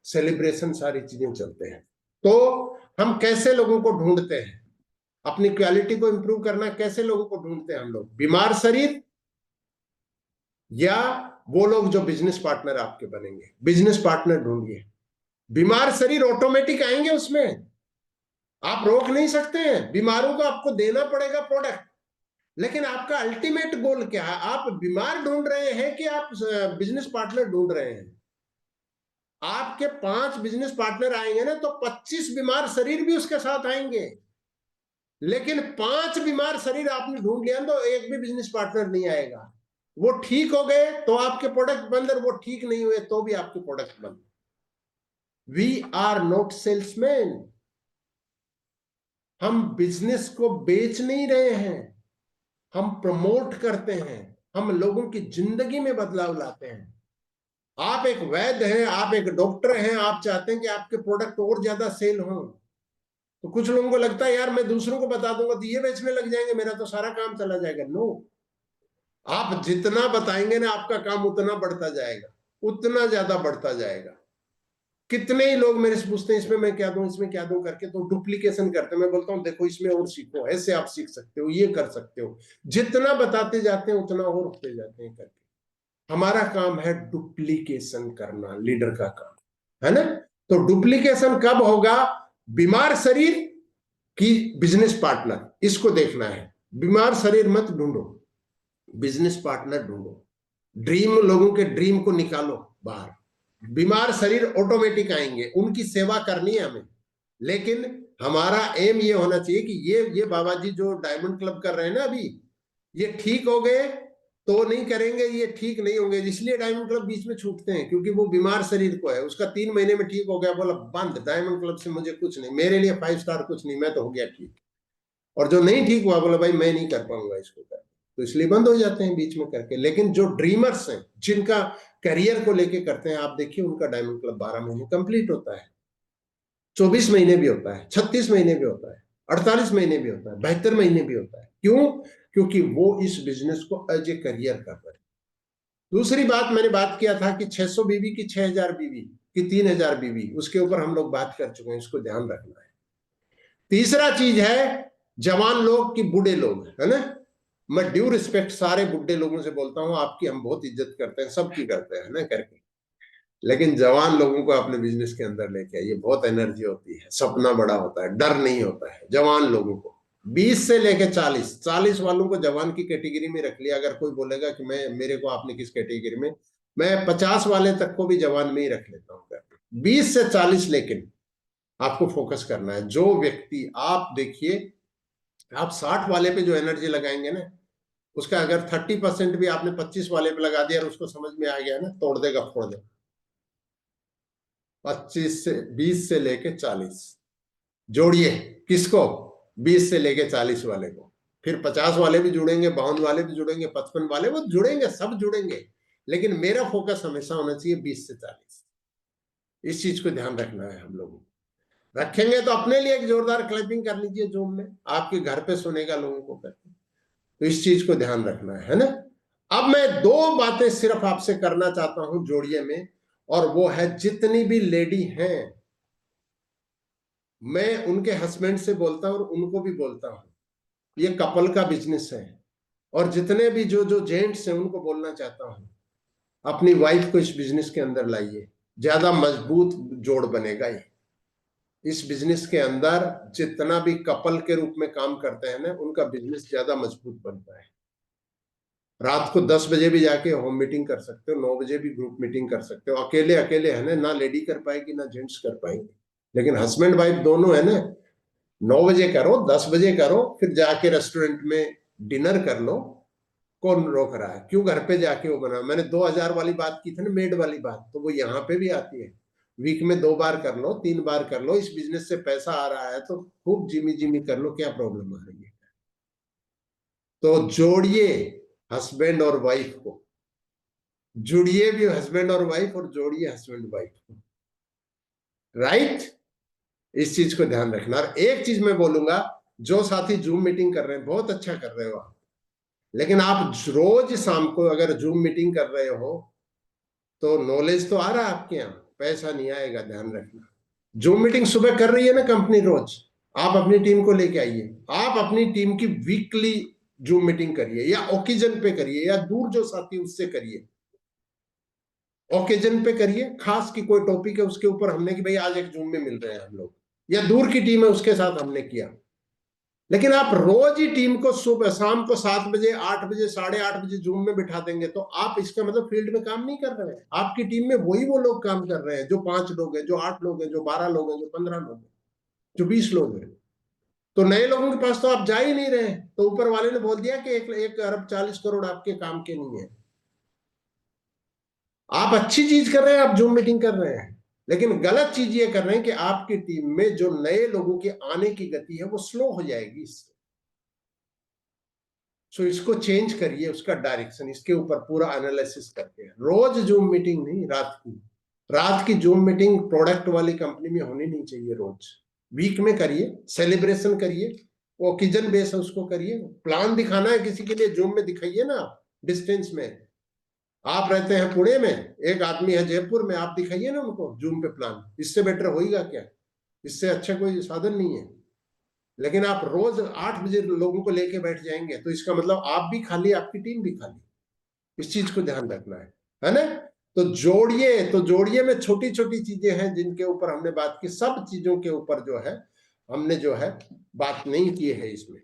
Speaker 1: सेलिब्रेशन सारी चीजें चलते हैं। तो हम कैसे लोगों को ढूंढते हैं? अपनी क्वालिटी को इंप्रूव करना कैसे लोगों को ढूंढते हैं हम लोग? बीमार शरीर या वो लोग जो बिजनेस पार्टनर आपके बनेंगे? बिजनेस पार्टनर ढूंढिए। बीमार शरीर ऑटोमेटिक आएंगे उसमें, आप रोक नहीं सकते हैं। बीमारों को आपको देना पड़ेगा प्रोडक्ट। लेकिन आपका अल्टीमेट गोल क्या है? आप बीमार ढूंढ रहे हैं कि आप बिजनेस पार्टनर ढूंढ रहे हैं? आपके 5 बिजनेस पार्टनर आएंगे ना, तो 25 बीमार शरीर भी उसके साथ आएंगे। लेकिन 5 बीमार शरीर आपने ढूंढ लिया तो एक भी बिजनेस पार्टनर नहीं आएगा। वो ठीक हो गए तो आपके प्रोडक्ट बंद, और वो ठीक नहीं हुए तो भी आपके प्रोडक्ट बंद। We are not salesman. हम बिजनेस को बेच नहीं रहे हैं, हम प्रमोट करते हैं। हम लोगों की जिंदगी में बदलाव लाते हैं। आप एक वैद्य हैं, आप एक डॉक्टर हैं, आप चाहते हैं कि आपके प्रोडक्ट और ज्यादा सेल हो। तो कुछ लोगों को लगता है यार मैं दूसरों को बता दूंगा तो ये बेचने लग जाएंगे, मेरा तो सारा काम चला जाएगा। नो, आप जितना बताएंगे ना आपका काम उतना बढ़ता जाएगा, उतना ज्यादा बढ़ता जाएगा। कितने ही लोग मेरे से पूछते हैं इसमें मैं क्या दूं, इसमें क्या दूं करके, तो डुप्लीकेशन करते हैं। मैं बोलता हूं देखो इसमें और सीखो, ऐसे आप सीख सकते हो, ये कर सकते हो। जितना बताते जाते हैं उतना और होते जाते हैं करके। हमारा काम है डुप्लीकेशन करना, लीडर का काम है ना। तो डुप्लीकेशन कब होगा? बीमार शरीर की बिजनेस पार्टनर, इसको देखना है। बीमार शरीर मत ढूंढो, बिजनेस पार्टनर ढूंढो। ड्रीम, लोगों के ड्रीम को निकालो बाहर। बीमार शरीर ऑटोमेटिक आएंगे, उनकी सेवा करनी है हमें। लेकिन हमारा एम ये होना चाहिए कि ये बाबा जी जो डायमंड क्लब कर रहे हैं ना अभी, ये ठीक हो गए तो नहीं करेंगे, ये ठीक नहीं होंगे, इसलिए डायमंड क्लब बीच में छूटते हैं, क्योंकि वो बीमार शरीर को है, उसका 3 महीने में ठीक हो गया, बोला बंद, डायमंड क्लब से मुझे कुछ नहीं, मेरे लिए 5 स्टार कुछ नहीं, मैं तो हो गया ठीक। और जो नहीं ठीक हुआ बोला भाई मैं नहीं कर पाऊंगा इसको कर, तो इसलिए बंद हो जाते हैं बीच में करके। लेकिन जो ड्रीमर्स हैं, जिनका करियर को लेके करते हैं, आप देखिए उनका डायमंड क्लब 12 महीने कंप्लीट होता है, 24 महीने भी होता है, 36 महीने भी होता है, 48 महीने भी होता है, 72 महीने भी होता है। क्यों? क्योंकि वो इस बिजनेस को एज ए करियर कर रहे हैं। दूसरी बात, मैंने बात किया था कि 600 बीवी की 6000 बीवी की 3000 बीवी, उसके ऊपर हम लोग बात कर चुके हैं, इसको ध्यान रखना है। तीसरा चीज है जवान लोग की बूढ़े लोग, है ना। मैं ड्यू रिस्पेक्ट सारे बुढ़े लोगों से बोलता हूं, आपकी हम बहुत इज्जत करते हैं, सबकी करते हैं ना करके, लेकिन जवान लोगों को अपने बिजनेस के अंदर लेके आइए, बहुत एनर्जी होती है, सपना बड़ा होता है, डर नहीं होता है। जवान लोगों को 20 से लेके 40 वालों को जवान की कैटेगरी में रख लिया। अगर कोई बोलेगा कि मैं, मेरे को आपने किस कैटेगरी में, मैं 50 वाले तक को भी जवान में ही रख लेता हूँ, 20 से 40। लेकिन आपको फोकस करना है। जो व्यक्ति, आप देखिए, आप 60 वाले पे जो एनर्जी लगाएंगे ना, उसका अगर 30% भी आपने 25 वाले पे लगा दिया और उसको समझ में आ गया ना, तोड़ देगा फोड़ देगा। 20 से लेके 40 जोड़िए। किसको? 20 से लेके 40 वाले को। फिर 50 वाले भी जुड़ेंगे, 52 वाले भी जुड़ेंगे, 55 वाले, वो जुड़ेंगे, सब जुड़ेंगे। लेकिन मेरा फोकस हमेशा होना चाहिए 20 से 40। इस चीज को ध्यान रखना है हम लोगों को। रखेंगे तो अपने लिए एक जोरदार क्लैपिंग कर लीजिए जूम में, आपके घर पे सुनेगा लोगों को करके। तो इस चीज को ध्यान रखना है ना। अब मैं 2 बातें सिर्फ आपसे करना चाहता हूं जोड़िए में, और वो है जितनी भी लेडी हैं, मैं उनके हस्बैंड से बोलता हूं और उनको भी बोलता हूं, ये कपल का बिजनेस है। और जितने भी जो जो जेंट्स हैं उनको बोलना चाहता हूं, अपनी वाइफ को इस बिजनेस के अंदर लाइए, ज्यादा मजबूत जोड़ बनेगा ये। इस बिजनेस के अंदर जितना भी कपल के रूप में काम करते हैं ना, उनका बिजनेस ज्यादा मजबूत बनता है। रात को 10 बजे भी जाके होम मीटिंग कर सकते हो, 9 बजे भी ग्रुप मीटिंग कर सकते हो। अकेले अकेले है ना, ना लेडी कर पाएगी ना जेंट्स कर पाएंगे, लेकिन हस्बैंड वाइफ दोनों है ना, 9 बजे करो, 10 बजे करो, फिर जाके रेस्टोरेंट में डिनर कर लो। कौन रोक रहा है? क्यों घर पे जाके वो बना? मैंने 2000 वाली बात की थी ना, मेड वाली बात, तो वो यहाँ पे भी आती है। वीक में 2 बार कर लो, 3 बार कर लो, इस बिजनेस से पैसा आ रहा है तो खूब जिमी जिमी कर लो, क्या प्रॉब्लम आ रही है? तो जोड़िए हस्बैंड और वाइफ को, जुड़िए भी हस्बैंड और वाइफ, और जोड़िए हस्बैंड वाइफ को, राइट। इस चीज को ध्यान रखना। और एक चीज मैं बोलूंगा, जो साथी जूम मीटिंग कर रहे हैं, बहुत अच्छा कर रहे हो आप, लेकिन आप रोज शाम को अगर जूम मीटिंग कर रहे हो तो नॉलेज तो आ रहा है आपके यहाँ, पैसा नहीं आएगा, ध्यान रखना। जूम मीटिंग सुबह कर रही है ना कंपनी रोज, आप अपनी टीम को लेके आइए। आप अपनी टीम की वीकली जूम मीटिंग करिए, या ओकेजन पे करिए, या दूर जो साथी उससे करिए, ओकेजन पे करिए। खास की कोई टॉपिक है उसके ऊपर हमने कि भाई आज एक जूम में मिल रहे हैं हम लोग, या दूर की टीम है उसके साथ हमने किया। लेकिन आप रोज ही टीम को सुबह शाम को 7 बजे, 8 बजे, 8:30 बजे जूम में बिठा देंगे, तो आप, इसका मतलब फील्ड में काम नहीं कर रहे हैं। आपकी टीम में वही वो लोग काम कर रहे हैं जो 5 लोग हैं, जो 8 लोग हैं, जो 12 लोग हैं, जो 15 लोग हैं, जो 20 लोग हैं। तो नए लोगों के पास तो आप जा ही नहीं रहे। तो ऊपर वाले ने बोल दिया कि 1 अरब 40 करोड़ आपके काम के नहीं है। आप अच्छी चीज कर रहे हैं, आप जूम मीटिंग कर रहे हैं, लेकिन गलत चीज ये कर रहे हैं कि आपकी टीम में जो नए लोगों के आने की गति है वो स्लो हो जाएगी इससे। सो इसको चेंज करिए, उसका डायरेक्शन, इसके ऊपर पूरा एनालिसिस करके। रोज जूम मीटिंग नहीं, रात की, रात की जूम मीटिंग प्रोडक्ट वाली कंपनी में होनी नहीं चाहिए। रोज वीक में करिए, सेलिब्रेशन करिए, ओकेजन बेस है उसको करिए। प्लान दिखाना है किसी के लिए, जूम में दिखाइए ना। डिस्टेंस में आप रहते हैं पुणे में, एक आदमी है जयपुर में, आप दिखाइए ना उनको जूम पे प्लान। इससे बेटर होएगा क्या? इससे अच्छा कोई साधन नहीं है। लेकिन आप रोज 8 बजे लोगों को लेके बैठ जाएंगे तो इसका मतलब आप भी खाली, आपकी टीम भी खाली। इस चीज को ध्यान रखना है ना। तो जोड़िए में छोटी छोटी चीजें हैं जिनके ऊपर हमने बात की, सब चीजों के ऊपर जो है हमने जो है बात नहीं की है इसमें।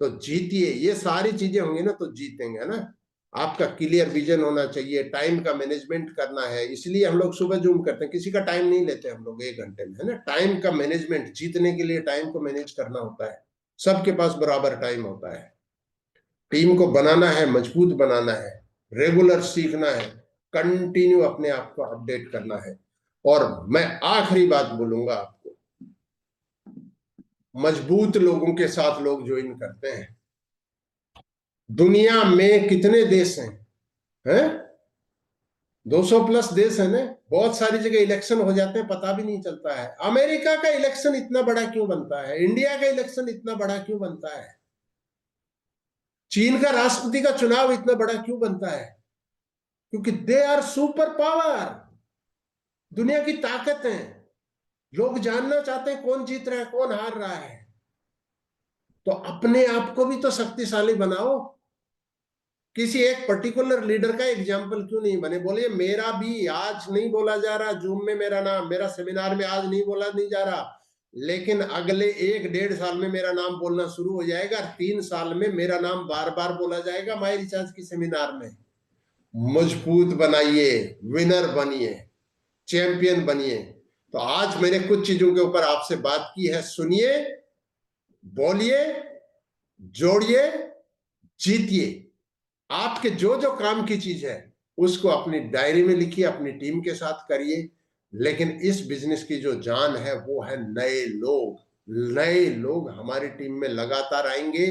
Speaker 1: तो जीतिए, ये सारी चीजें होंगी ना तो जीतेंगे, है ना। आपका क्लियर विजन होना चाहिए, टाइम का मैनेजमेंट करना है, इसलिए हम लोग सुबह जूम करते हैं, किसी का टाइम नहीं लेते हम लोग 1 घंटे में, है ना। टाइम का मैनेजमेंट, जीतने के लिए टाइम को मैनेज करना होता है, सबके पास बराबर टाइम होता है। टीम को बनाना है, मजबूत बनाना है, रेगुलर सीखना है, कंटिन्यू अपने आप को अपडेट करना है। और मैं आखिरी बात बोलूंगा आपको, मजबूत लोगों के साथ लोग ज्वाइन करते हैं। दुनिया में कितने देश हैं 200 प्लस देश है ना। बहुत सारी जगह इलेक्शन हो जाते हैं, पता भी नहीं चलता है। अमेरिका का इलेक्शन इतना बड़ा क्यों बनता है, इंडिया का इलेक्शन इतना बड़ा क्यों बनता है, चीन का राष्ट्रपति का चुनाव इतना बड़ा क्यों बनता है? क्योंकि दे आर सुपर पावर, दुनिया की ताकत है। लोग जानना चाहते हैं कौन जीत रहा है, कौन हार रहा है। तो अपने आप को भी तो शक्तिशाली बनाओ। किसी एक पर्टिकुलर लीडर का एग्जाम्पल क्यों नहीं बने? बोलिए मेरा भी आज नहीं बोला जा रहा जूम में, मेरा नाम मेरा सेमिनार में आज नहीं बोला नहीं जा रहा, लेकिन अगले 1-1.5 साल में मेरा नाम बोलना शुरू हो जाएगा। 3 साल में मेरा नाम बार बार बोला जाएगा माई रिचार्ज की सेमिनार में। मजबूत बनाइए, विनर बनिए, चैंपियन बनिए। तो आज मैंने कुछ चीजों के ऊपर आपसे बात की है, सुनिए, बोलिए, जोड़िए, जीतिए। आपके जो जो काम की चीज है उसको अपनी डायरी में लिखिए, अपनी टीम के साथ करिए। लेकिन इस बिजनेस की जो जान है वो है नए लोग। नए लोग हमारी टीम में लगातार आएंगे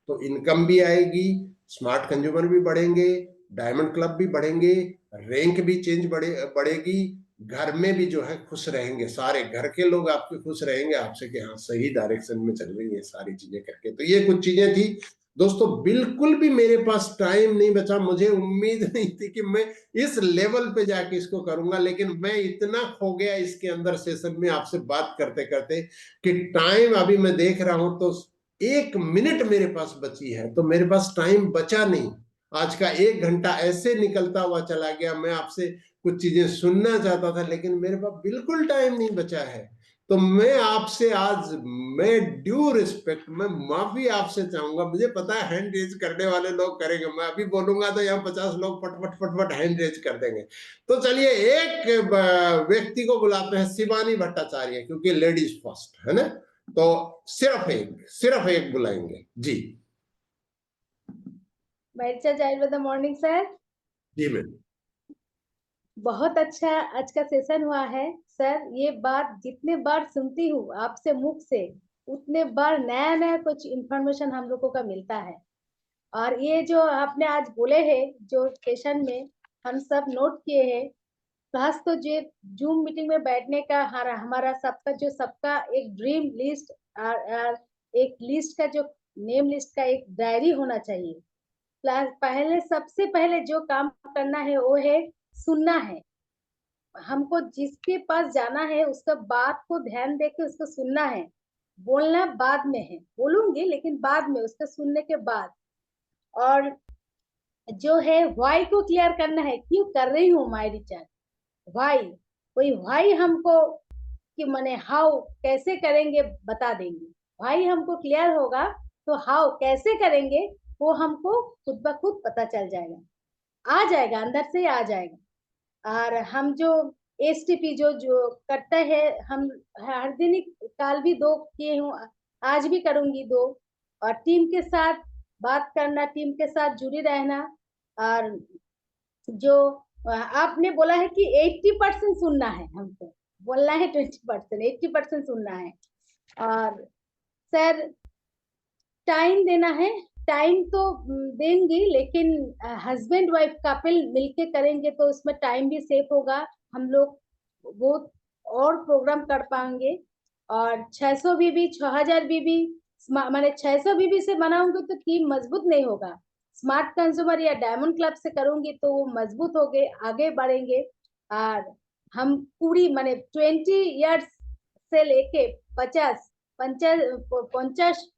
Speaker 1: तो इनकम भी आएगी, स्मार्ट कंज्यूमर भी बढ़ेंगे, डायमंड क्लब भी बढ़ेंगे, रैंक भी चेंज बढ़ेगी, घर में भी जो है खुश रहेंगे, सारे घर के लोग आपके खुश रहेंगे आपसे कि हाँ सही डायरेक्शन में चल रही है सारी चीजें करके। तो ये कुछ चीजें थी दोस्तों। बिल्कुल भी मेरे पास टाइम नहीं बचा, मुझे उम्मीद नहीं थी कि मैं इस लेवल पे जाके इसको करूंगा, लेकिन मैं इतना खो गया इसके अंदर सेशन में आपसे बात करते करते कि टाइम अभी मैं देख रहा हूं तो 1 मिनट मेरे पास बची है, तो मेरे पास टाइम बचा नहीं। आज का 1 घंटा ऐसे निकलता हुआ चला गया। मैं आपसे कुछ चीजें सुनना चाहता था लेकिन मेरे पास बिल्कुल टाइम नहीं बचा है। तो मैं आपसे आज, मैं ड्यू रिस्पेक्ट, मैं माफी आपसे चाहूंगा। मुझे पता है हैंड रेज करने वाले लोग करेंगे, मैं अभी बोलूंगा तो यहाँ 50 लोग फटफट फटफट हैंड रेज कर देंगे। तो चलिए एक व्यक्ति को बुलाते हैं, शिवानी भट्टाचार्य, क्योंकि लेडीज फर्स्ट है ना। तो सिर्फ एक बुलाएंगे जी।
Speaker 2: Morning sir.
Speaker 1: जी मैम।
Speaker 2: बहुत अच्छा आज का सेशन हुआ है सर। ये बात जितने बार सुनती हूँ आपसे मुख से, उतने बार नया नया कुछ इंफॉर्मेशन हम लोगों का मिलता है। और ये जो आपने आज बोले हैं, जो सेशन में हम सब नोट किए हैं, खास तो जो जूम मीटिंग में बैठने का हमारा सबका एक ड्रीम लिस्ट, एक लिस्ट का जो नेम लिस्ट का एक डायरी होना चाहिए। पहले सबसे पहले जो काम करना है वो है सुनना है। हमको जिसके पास जाना है उसका बात को ध्यान देके उसको सुनना है। बोलना बाद में है, बोलूंगी लेकिन बाद में, उसके सुनने के बाद। और जो है व्हाई को क्लियर करना है, क्यों कर रही हूँ माई रिचार्ज, व्हाई। कोई व्हाई हमको कि माने हाउ कैसे करेंगे बता देंगे। व्हाई हमको क्लियर होगा तो हाउ कैसे करेंगे वो हमको खुद ब खुद पता चल जाएगा, आ जाएगा, अंदर से आ जाएगा। और हम जो एसटीपी जो जो करते हैं, हम हर दिन ही, काल भी 2 किए हूँ, आज भी करूंगी 2। और टीम के साथ बात करना, टीम के साथ जुड़ी रहना। और जो आपने बोला है कि 80% सुनना है, हमको बोलना है 20%, 80% सुनना है। और सर टाइम देना है, टाइम तो देंगी, लेकिन हस्बैंड वाइफ कपल मिलके करेंगे तो उसमें टाइम भी सेव होगा। हम लोग बहुत और प्रोग्राम कर पाएंगे। और 600 बीबी 6000 बीबी, माने 600 बीबी से बनाऊंगी तो टीम मजबूत नहीं होगा। स्मार्ट कंज्यूमर या डायमंड क्लब से करूंगी तो वो मजबूत हो गए, आगे बढ़ेंगे। और हम पूरी माने 20 ईयर्स से लेके 50 50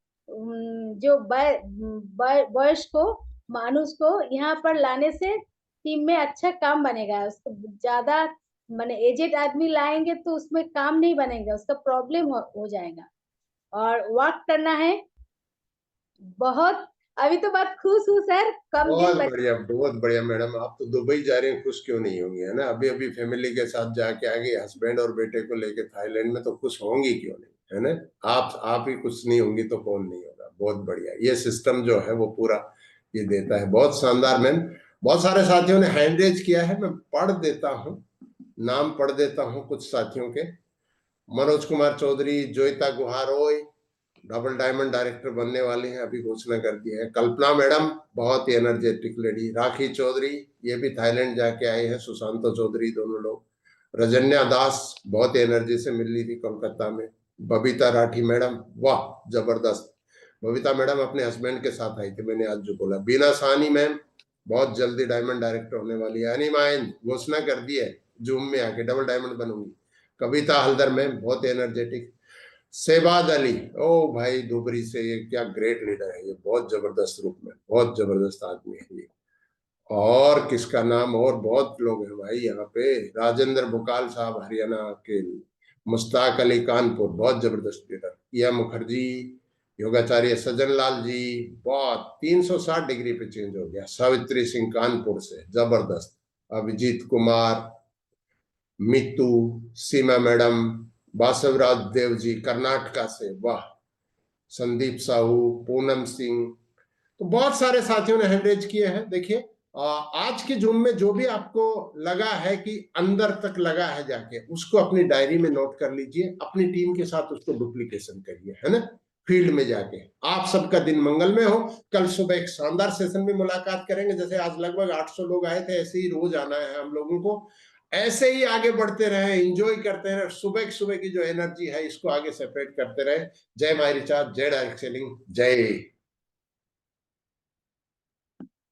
Speaker 2: जो बयस को, मानुष को यहाँ पर लाने से टीम में अच्छा काम बनेगा। उसको ज्यादा माने एजेड आदमी लाएंगे तो उसमें काम नहीं बनेगा, उसका प्रॉब्लम हो जाएगा। और वर्क करना है बहुत। अभी तो बहुत खुश हूँ सर, कम दिन
Speaker 1: बहुत बढ़िया मैडम। आप तो दुबई जा रहे हैं, खुश क्यों नहीं होंगी, है ना? अभी अभी फैमिली के साथ जाके आ गई, हस्बैंड और बेटे को लेके थाईलैंड में, तो खुश होंगी क्यों नहीं, है ना? आप ही खुश नहीं होंगी तो कौन नहीं होगा। बहुत बढ़िया, ये सिस्टम जो है वो पूरा ये देता है। बहुत शानदार मैम। बहुत सारे साथियों ने हैंड रेज किया है, मैं पढ़ देता हूँ, नाम पढ़ देता हूँ कुछ साथियों के। Manoj Kumar Chaudhary, Joyita Guharoy double diamond director बनने वाली हैं, अभी घोषणा कर दी है। कल्पना मैडम बहुत ही एनर्जेटिक लेडी। राखी चौधरी, ये भी थाईलैंड जाके आए हैं। सुशांतो चौधरी, दोनों लोग। रजन्या दास बहुत एनर्जी से मिल रही थी कोलकाता में। बबीता राठी मैडम, वाह जबरदस्त। बबीता मैडम अपने हस्बैंड के साथ आई थी, मैंने आज जो बोला। बीना साहनी मैम बहुत जल्दी डायमंड डायरेक्टर होने वाली है। एनी माइन घोषणा कर दी है, जूम में आके डबल डायमंड बनूंगी। कविता हल्दर मैम बहुत एनर्जेटिक। शहबाज अली, ओ भाई धुबरी से, ये क्या ग्रेट लीडर है, ये बहुत जबरदस्त रूप में, बहुत जबरदस्त आदमी है ये। और किसका नाम, और बहुत लोग हैं भाई यहाँ पे। राजेंद्र बुकाल साहब हरियाणा के। मुश्ताक अली कानपुर बहुत जबरदस्त लीडर। किया मुखर्जी, योगाचार्य सज्जन लाल जी, बहुत 360 डिग्री पे चेंज हो गया। सावित्री सिंह कानपुर से जबरदस्त। अभिजीत कुमार, मितू, सीमा मैडम, बासवराज देव जी कर्नाटका से, वाह। संदीप साहू, पूनम सिंह, तो बहुत सारे साथियों ने हैंड रेज किए हैं। देखिए आज के जूम में जो भी आपको लगा है कि अंदर तक लगा है जाके, उसको अपनी डायरी में नोट कर लीजिए, अपनी टीम के साथ उसको डुप्लीकेशन करिए, है ना, फील्ड में जाके। आप सबका दिन मंगलमय हो। कल सुबह एक शानदार सेशन में मुलाकात करेंगे। जैसे आज लगभग 800 लोग आए थे, ऐसे ही रोज आना है हम लोगों को। ऐसे ही आगे बढ़ते रहे, एंजॉय करते रहे, सुबह की जो एनर्जी है इसको आगे सेपरेट करते रहे। जय माई रिचार्ज, जय डायरेक्ट सेलिंग, जय